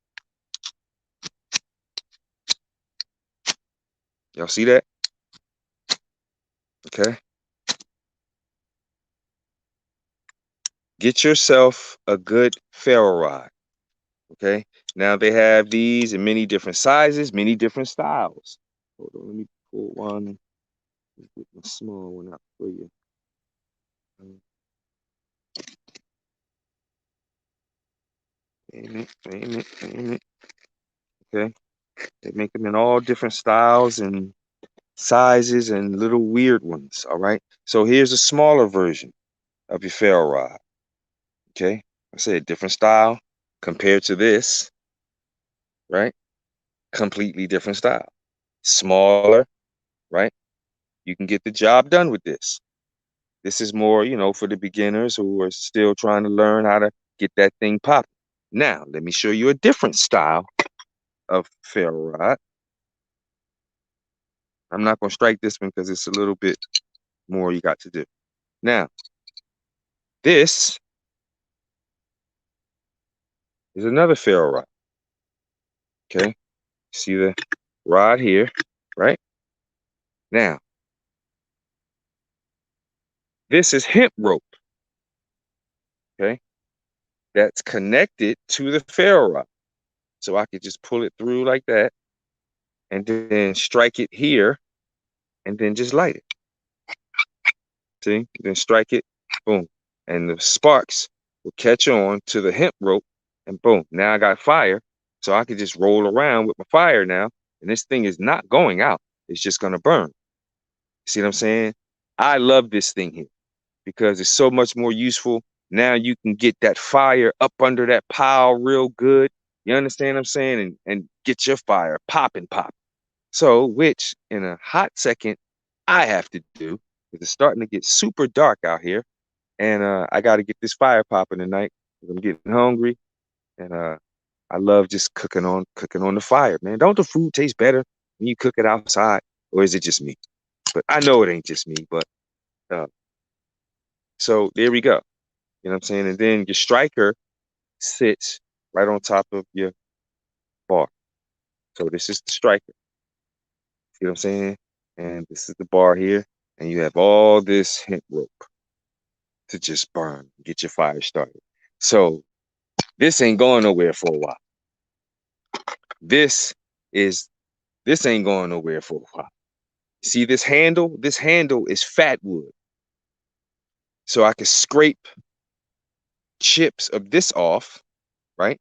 Y'all see that? Okay. Get yourself a good ferro rod. Okay. Now they have these in many different sizes, many different styles. Hold on, let me pull one. Get my small one out for you. Aim it. Okay. They make them in all different styles and sizes and little weird ones. All right. So here's a smaller version of your ferro rod. Okay. I said different style compared to this, right? Completely different style. Smaller, right? You can get the job done with this. This is more, for the beginners who are still trying to learn how to get that thing popping. Now, let me show you a different style of ferro rod. I'm not going to strike this one because it's a little bit more you got to do. Now, this is another ferro rod. Okay. See the rod here, right? Now, this is hemp rope. Okay. That's connected to the ferro rod. So I could just pull it through like that and then strike it here and then just light it. See? Then strike it, boom. And the sparks will catch on to the hemp rope and boom. Now I got fire. So I can just roll around with my fire now. And this thing is not going out. It's just going to burn. See what I'm saying? I love this thing here because it's so much more useful. Now you can get that fire up under that pile real good. You understand what I'm saying? And get your fire popping. So, which in a hot second, I have to do because it's starting to get super dark out here. And I got to get this fire popping tonight because I'm getting hungry. And I love just cooking on the fire, man. Don't the food taste better when you cook it outside? Or is it just me? But I know it ain't just me. But so there we go. You know what I'm saying? And then your striker sits right on top of your bar. So this is the striker. See what I'm saying? And this is the bar here. And you have all this hemp rope to just burn, get your fire started. So this ain't going nowhere for a while. This ain't going nowhere for a while. See this handle? This handle is fat wood. So I can scrape chips of this off, right?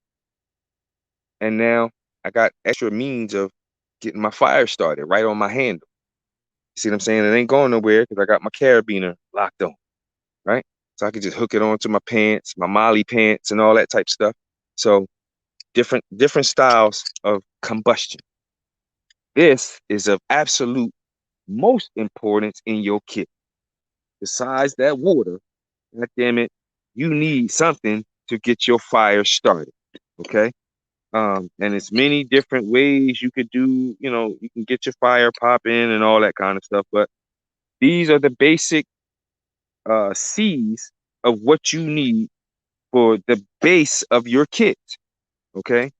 And now I got extra means of getting my fire started right on my handle. You see what I'm saying? It ain't going nowhere because I got my carabiner locked on, right? So I can just hook it onto my pants, my Molly pants, and all that type of stuff. So different styles of combustion. This is of absolute most importance in your kit. Besides that water, God damn it, you need something to get your fire started. Okay. And it's many different ways you could do, you can get your fire popping and all that kind of stuff. But these are the basic C's of what you need for the base of your kit. Okay.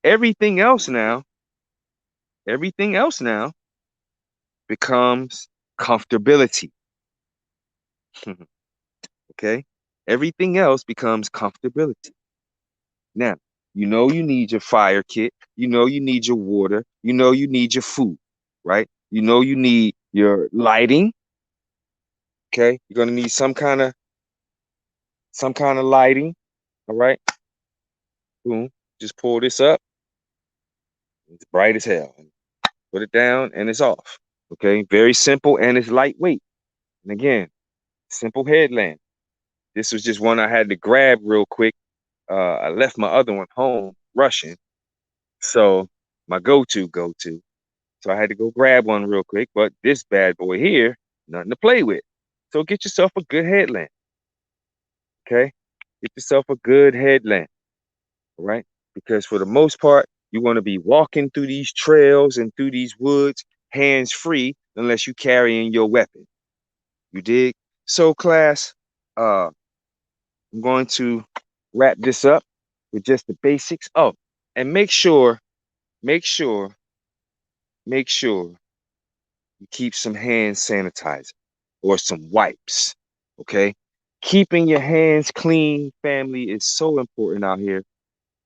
Everything else now becomes comfortability. Okay. Everything else becomes comfortability. Now, you need your fire kit. You need your water. You need your food, right? You need your lighting. Okay. You're going to need some kind of lighting. All right. Boom. Just pull this up. It's bright as hell. Put it down and it's off. Okay. Very simple and it's lightweight. And again, simple headlamp. This was just one I had to grab real quick. I left my other one home rushing. So my go-to. So I had to go grab one real quick. But this bad boy here, nothing to play with. So get yourself a good headlamp. Okay? Get yourself a good headlamp. All right? Because for the most part, you want to be walking through these trails and through these woods hands-free unless you're carrying your weapon. You dig? So class, I'm going to wrap this up with just the basics. Oh, and make sure you keep some hand sanitizer or some wipes. Okay. Keeping your hands clean, family, is so important out here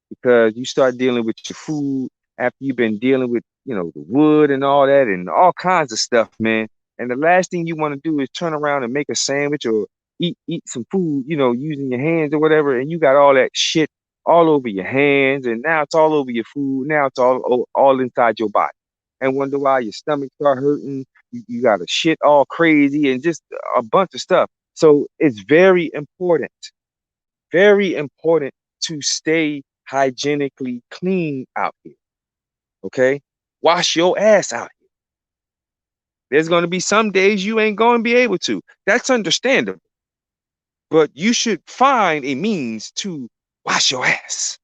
because you start dealing with your food after you've been dealing with, the wood and all that and all kinds of stuff, man. And the last thing you want to do is turn around and make a sandwich or eat some food, using your hands or whatever, and you got all that shit all over your hands, and now it's all over your food. Now it's all inside your body, and wonder why your stomach start hurting, You got to shit all crazy and just a bunch of stuff. So it's very important to stay hygienically clean out here. Okay? Wash your ass out here. There's going to be some days you ain't going to be able to. That's understandable. But you should find a means to wash your ass.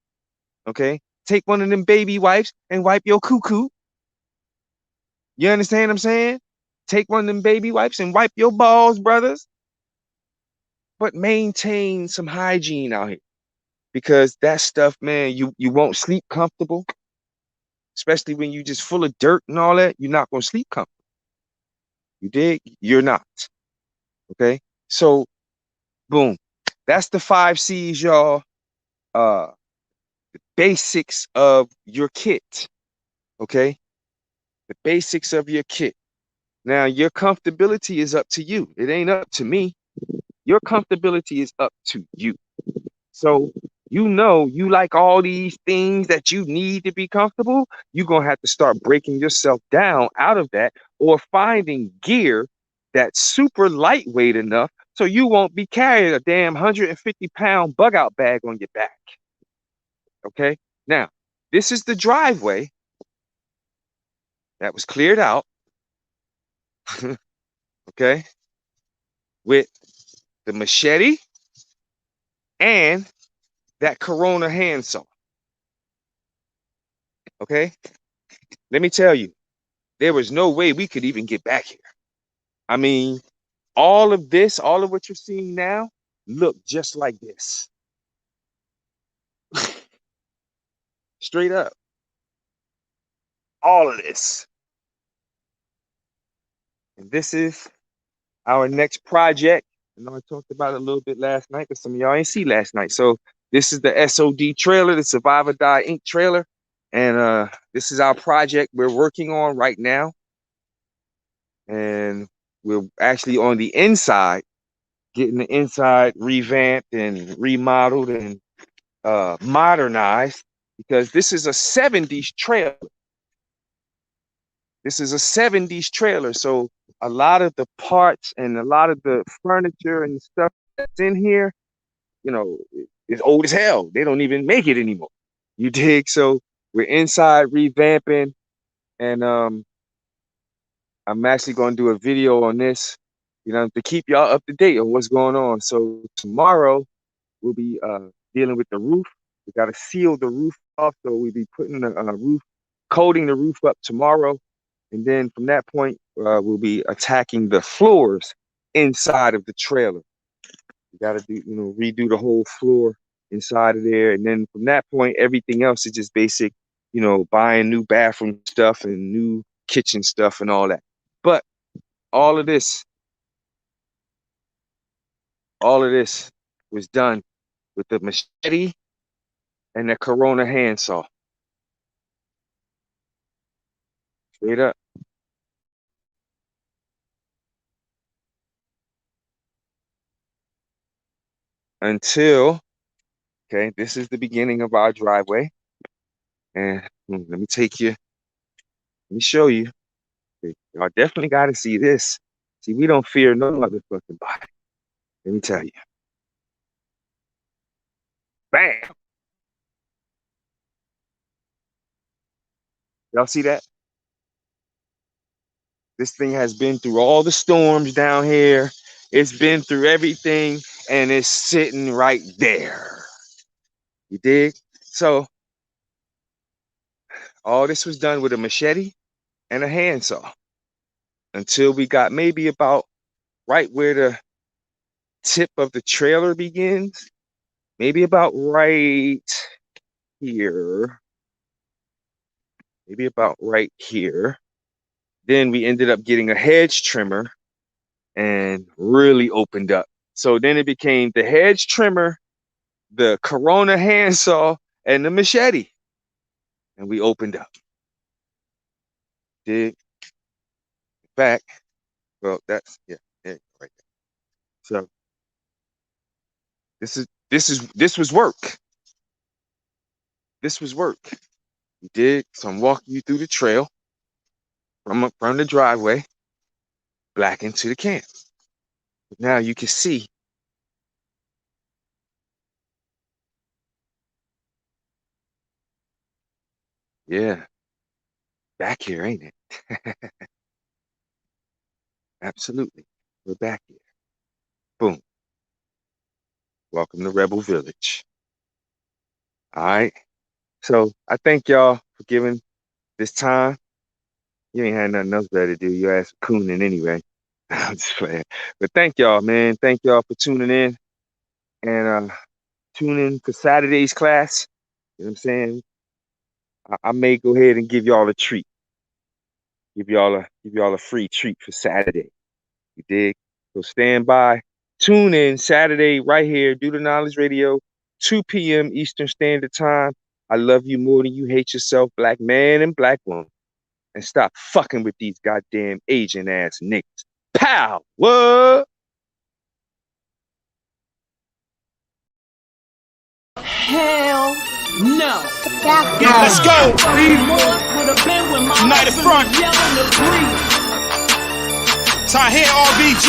Okay? Take one of them baby wipes and wipe your cuckoo. You understand what I'm saying? Take one of them baby wipes and wipe your balls, brothers. But maintain some hygiene out here. Because that stuff, man, you won't sleep comfortable. Especially when you just full of dirt and all that, you're not going to sleep comfortable. You dig? You're not. Okay? So, boom. That's the 5 C's, y'all. The basics of your kit. Okay? The basics of your kit. Now, your comfortability is up to you. It ain't up to me. Your comfortability is up to you. So, you like all these things that you need to be comfortable. You're going to have to start breaking yourself down out of that or finding gear that's super lightweight enough so you won't be carrying a damn 150-pound bug out bag on your back. Okay? Now, this is the driveway that was cleared out. Okay? With the machete and that Corona handsaw. Okay? Let me tell you, there was no way we could even get back here. I mean, all of what you're seeing now, look just like this. Straight up. All of this. And this is our next project. I know I talked about it a little bit last night, but some of y'all ain't see last night. So this is the SOD trailer, the Survive or Die Inc. trailer. And this is our project we're working on right now. And we're actually on the inside, getting the inside revamped and remodeled and modernized, because this is a 70s trailer. This is a 70s trailer. So a lot of the parts and a lot of the furniture and stuff that's in here, is old as hell. They don't even make it anymore. You dig? So we're inside revamping, and I'm actually going to do a video on this, to keep y'all up to date on what's going on. So tomorrow we'll be dealing with the roof. We got to seal the roof off, so we'll be putting coating the roof up tomorrow. And then from that point, we'll be attacking the floors inside of the trailer. We got to redo the whole floor inside of there. And then from that point, everything else is just basic, buying new bathroom stuff and new kitchen stuff and all that. But all of this was done with the machete and the Corona handsaw. Straight up. Until, okay, this is the beginning of our driveway. And let me show you. Y'all definitely got to see this. See, we don't fear no motherfucking body. Let me tell you. Bam! Y'all see that? This thing has been through all the storms down here. It's been through everything, and it's sitting right there. You dig? So, all this was done with a machete and a handsaw until we got maybe about right where the tip of the trailer begins. Maybe about right here. Maybe about right here. Then we ended up getting a hedge trimmer and really opened up. So then it became the hedge trimmer, the Corona handsaw, and the machete. And we opened up. Dig back. Well, that's yeah, right there. So this was work. This was work. You dig? So I'm walking you through the trail from the driveway. black into the camp. But now you can see yeah, back here, ain't it? Absolutely. We're back here. Boom. Welcome to Rebel Village. All right. So I thank y'all for giving this time. You ain't had nothing else better to do. Your ass cooning anyway. I'm just playing. But thank y'all, man. Thank y'all for tuning in. And tune in for Saturday's class. You know what I'm saying? I may go ahead and give y'all a treat. Give y'all a free treat for Saturday. You dig? So stand by. Tune in Saturday right here. Do the Knowledge Radio, 2 p.m. Eastern Standard Time. I love you more than you hate yourself, black man and black woman. And stop fucking with these goddamn Asian ass niggas. Pow! What? Hell no. Yeah, let's go. United Front. Tahir RBG.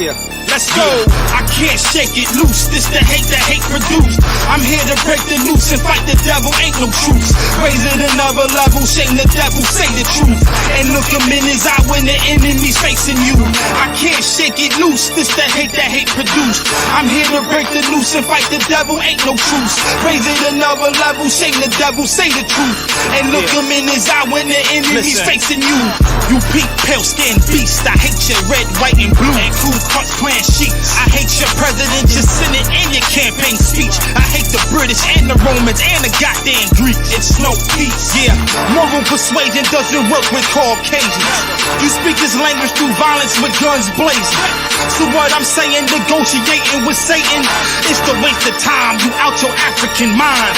Yeah. Let's go. I can't shake it loose. This the hate that hate produced. I'm here to break the noose and fight the devil. Ain't no truce. Raise it another level. Shame the devil. Say the truth. And look him in his eye when the enemy's facing you. I can't shake it loose. This the hate that hate produced. I'm here to break the noose and fight the devil. Ain't no truce. Raise it another level. Shame the devil. Say the truth. And look him in his eye when the enemy's facing you. You peak, pale skin beast. I hate your red, white, and blue. And Ku Klux Klan sheets. I hate your president, your senate, and your campaign speech. I hate the British and the Romans and the goddamn Greeks. It's no peace, yeah. Moral persuasion doesn't work with Caucasians. You speak this language through violence with guns blazing. So what I'm saying, negotiating with Satan, it's the waste of time. You out your African mind.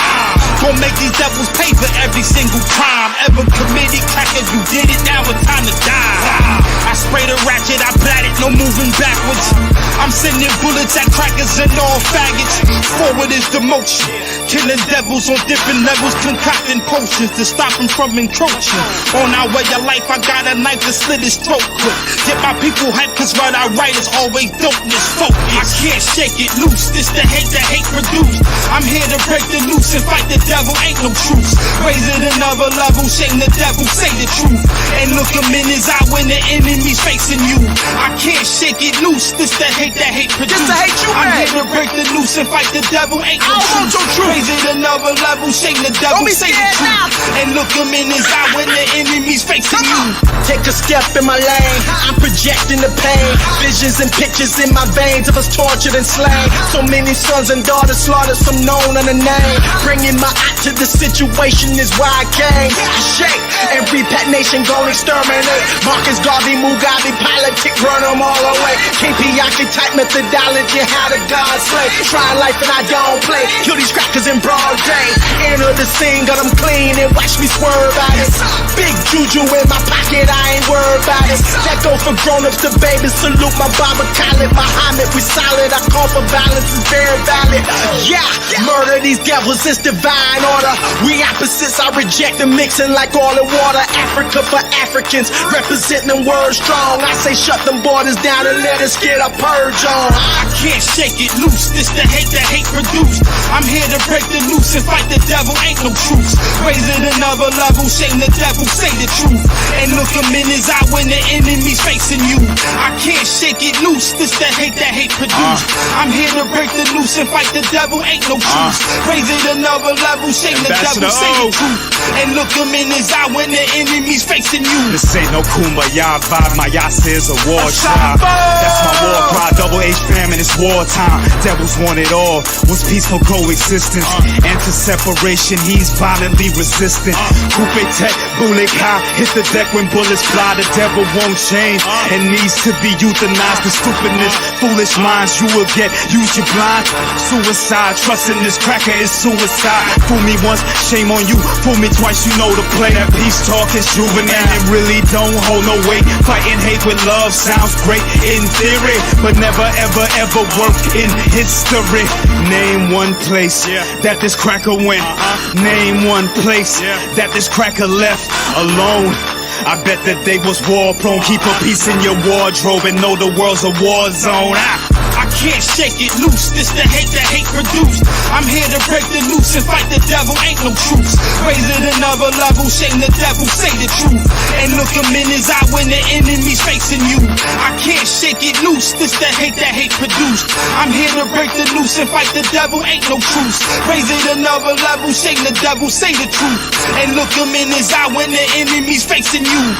Gonna make these devils pay for every single crime ever committed. Crackers, you did it, now it's time to die. I sprayed a ratchet, I blatted, no moving backwards. I'm sending bullets at crackers and all faggots. Forward is the motion. Killing devils on different levels, concocting potions to stop them from encroaching on our way of life. I got a knife to slit his throat quick. Get my people hyped, cause what I write is always dopeness. Focus. I can't shake it loose. This the hate that hate produced. I'm here to break the noose and fight the devil. Ain't no truce. Raise it another level. Shame the devil. Say the truth. And look him in his eye when the enemy's facing you. I can't shake it loose. This the hate that hate produced. This the hate you I'm made. here to break the noose and fight the devil. Ain't no truce. Raise it another level. Shame the devil. Say the truth. And look him in his eye when the enemy's facing you. Take a step in my lane. I'm projecting the pain. Visions and pictures in my veins of us tortured and slain. So many sons and daughters slaughtered, some known on the name. Bringing my eye to the situation is why I came. I shake every pet nation, gon' exterminate. Marcus Garvey, Mugabe, politic, run them all away. KPI type methodology, how the gods slay. Try life and I don't play. Kill these crackers in broad day. Enter the scene, got them clean and watch me swerve at it. Big juju in my pocket, I ain't worried about it. That go for grown-ups to babies. Salute my Baba Khalid, Muhammad, we solid. I call for violence, is very valid. Yeah, murder these devils, it's divine order. We opposites, I reject the mixing like oil and water. Africa for Africans, representing them words strong. I say shut them borders down and let us get a purge on. I can't shake it loose. This the hate that hate produced. I'm here to break the noose and fight the devil. Ain't no truce. Raise it another level. Shame the devil. Say the truth. And look him in his eye when the enemy's facing you. I can't shake it loose. This the hate that hate produced. I'm here to break the noose and fight the devil. Ain't no truce. Raise it another level. Shame the devil. Say the truth. And look him in his eye when the enemy's facing you. This ain't no Kumbaya vibe. My Yasa is a war tribe. That's my war cry. Double H famine, it's wartime. Devils want it all. Was peaceful coexistence. Anti-separation, he's violently resistant. Coupe tech, bullet high. Hit the deck when bullets fly. The devil won't change and needs to be euthanized. The stupidness, foolish minds you will get. Use your blind. Suicide, trusting this cracker is suicide. Fool me once, shame on you. Fool me twice, you know the play. That peace talk is juvenile. It really don't hold no weight. Fighting hate with love sounds great in theory, but never ever ever work in history. history. Name one place that this cracker went. Name one place that this cracker left alone. I bet that they was war prone. Keep a piece in your wardrobe and know the world's a war zone. I can't shake it loose, this the hate that hate produced. I'm here to break the noose and fight the devil, ain't no truce. Raise it another level, shame the devil, say the truth. And look him in his eye when the enemy's facing you. I can't shake it loose, this the hate that hate produced. I'm here to break the noose and fight the devil, ain't no truce. Raise it another level, shame the devil, say the truth. And look him in his eye when the enemy's facing you.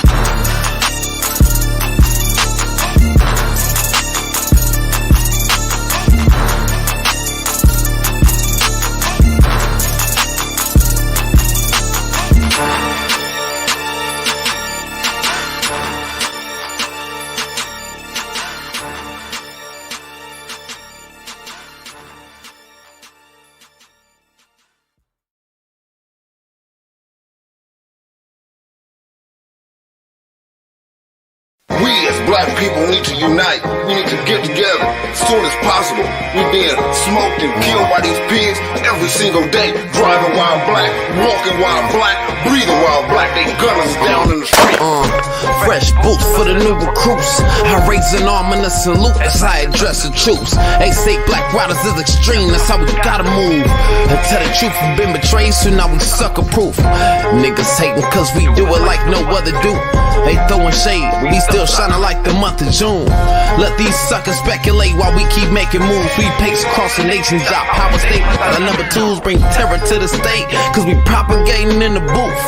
We as black people need to unite. We need to get together as soon as possible. We're being smoked and killed by these pigs every single day. Driving while black, walking while black, breathing while black. They gun us down in the street. Fresh boots for the new recruits. I raise an arm and a salute as I address the troops. They say black riders is extreme, that's how we gotta move. I tell the truth, we've been betrayed, so now we sucker proof. Niggas hating cause we do it like no other do. They throwing shade, we still shining like the month of June. Let these suckers speculate while we keep making moves. We pace across the nation, drop power state. The number twos bring terror to the state, cause we propagating in the booth.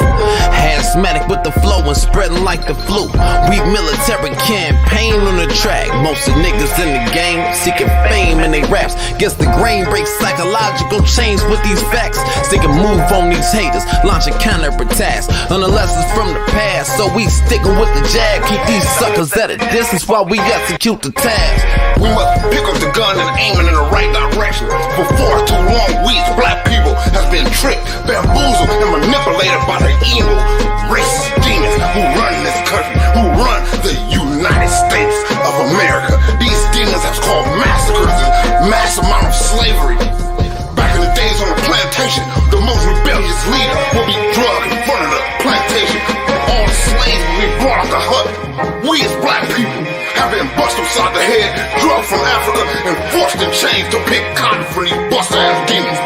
Asthmatic with the flow and spreading like the flu. We military campaign on the track. Most of niggas in the game seeking fame in they raps. Guess the grain breaks psychological chains with these facts. Stick a move on these haters, launch a counter-attacks on the lessons from the past. So we sticking with the jab, keep these suckers at a distance while we execute the task. We must pick up the gun and aim it in the right direction. For far too long, we as black people have been tricked, bamboozled, and manipulated by the evil, racist demons who run this country, who run the United States of America. These demons have caused massacres and mass amount of slavery. Back in the days on the plantation, the most rebellious leader will be drugged in front of the plantation. All the slaves will be brought out the hut. We as black people have been bust upside the head, drugged from Africa, and forced in chains to pick cotton from these bust-ass demons.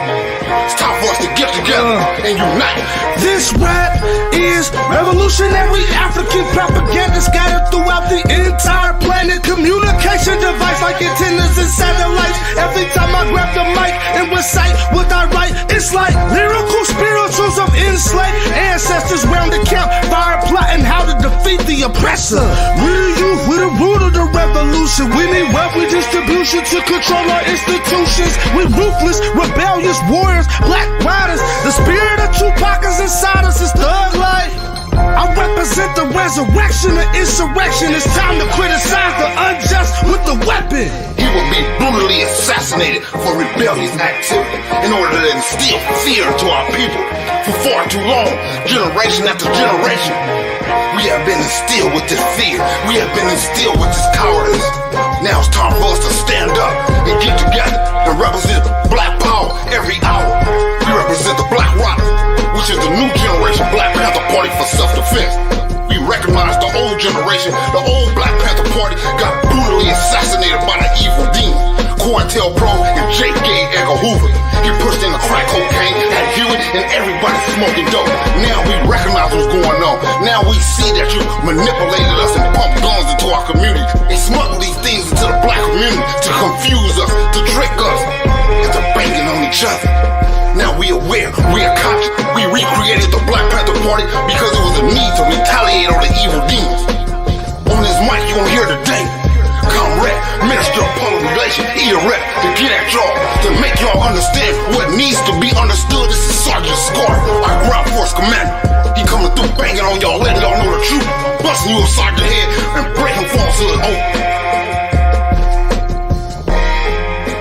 It's time for us to get together and unite. This rap is revolutionary African propaganda scattered throughout the entire planet. Communication device like antennas and satellites. Every time I grab the mic and recite what I write, it's like lyrical spirituals of enslaved ancestors round the campfire plotting how to defeat the oppressor. We're the youth, we're the root of the revolution. We need wealth redistribution to control our institutions. We're ruthless, rebellious warriors, black riders. The spirit of Tupac is inside us, it's thug life. I represent the resurrection of insurrection. It's time to criticize the unjust with the weapon. He will be brutally assassinated for rebellious activity in order to instill fear into our people. For far too long, generation after generation, we have been instilled with this fear. We have been instilled with this cowardice. Now it's time for us to stand up and get together and represent black power every hour. We represent the Black Rock, which is the new generation Black Panther Party for self-defense. We recognize the old generation, the old Black Panther Party got brutally assassinated by the evil demon. COINTELPRO and J.K. Edgar Hoover. He pushed in the crack cocaine, had Hewitt, and everybody smoking dope. Now we recognize what's going on. Now we see that you manipulated us and pumped guns into our community and smuggled these things into the black community to confuse us, to trick us, and to banging on each other. Now we aware, we are conscious. We recreated the Black Panther Party because it was a need to retaliate on the evil demons. On this mic you gon' hear today, Comrade, Minister of Public Relations, E-Rep, to get at y'all, to make y'all understand what needs to be understood. This is Sergeant Scar, our ground force commander. He coming through banging on y'all, letting y'all know the truth, busting you upside the head and breaking falsehood open.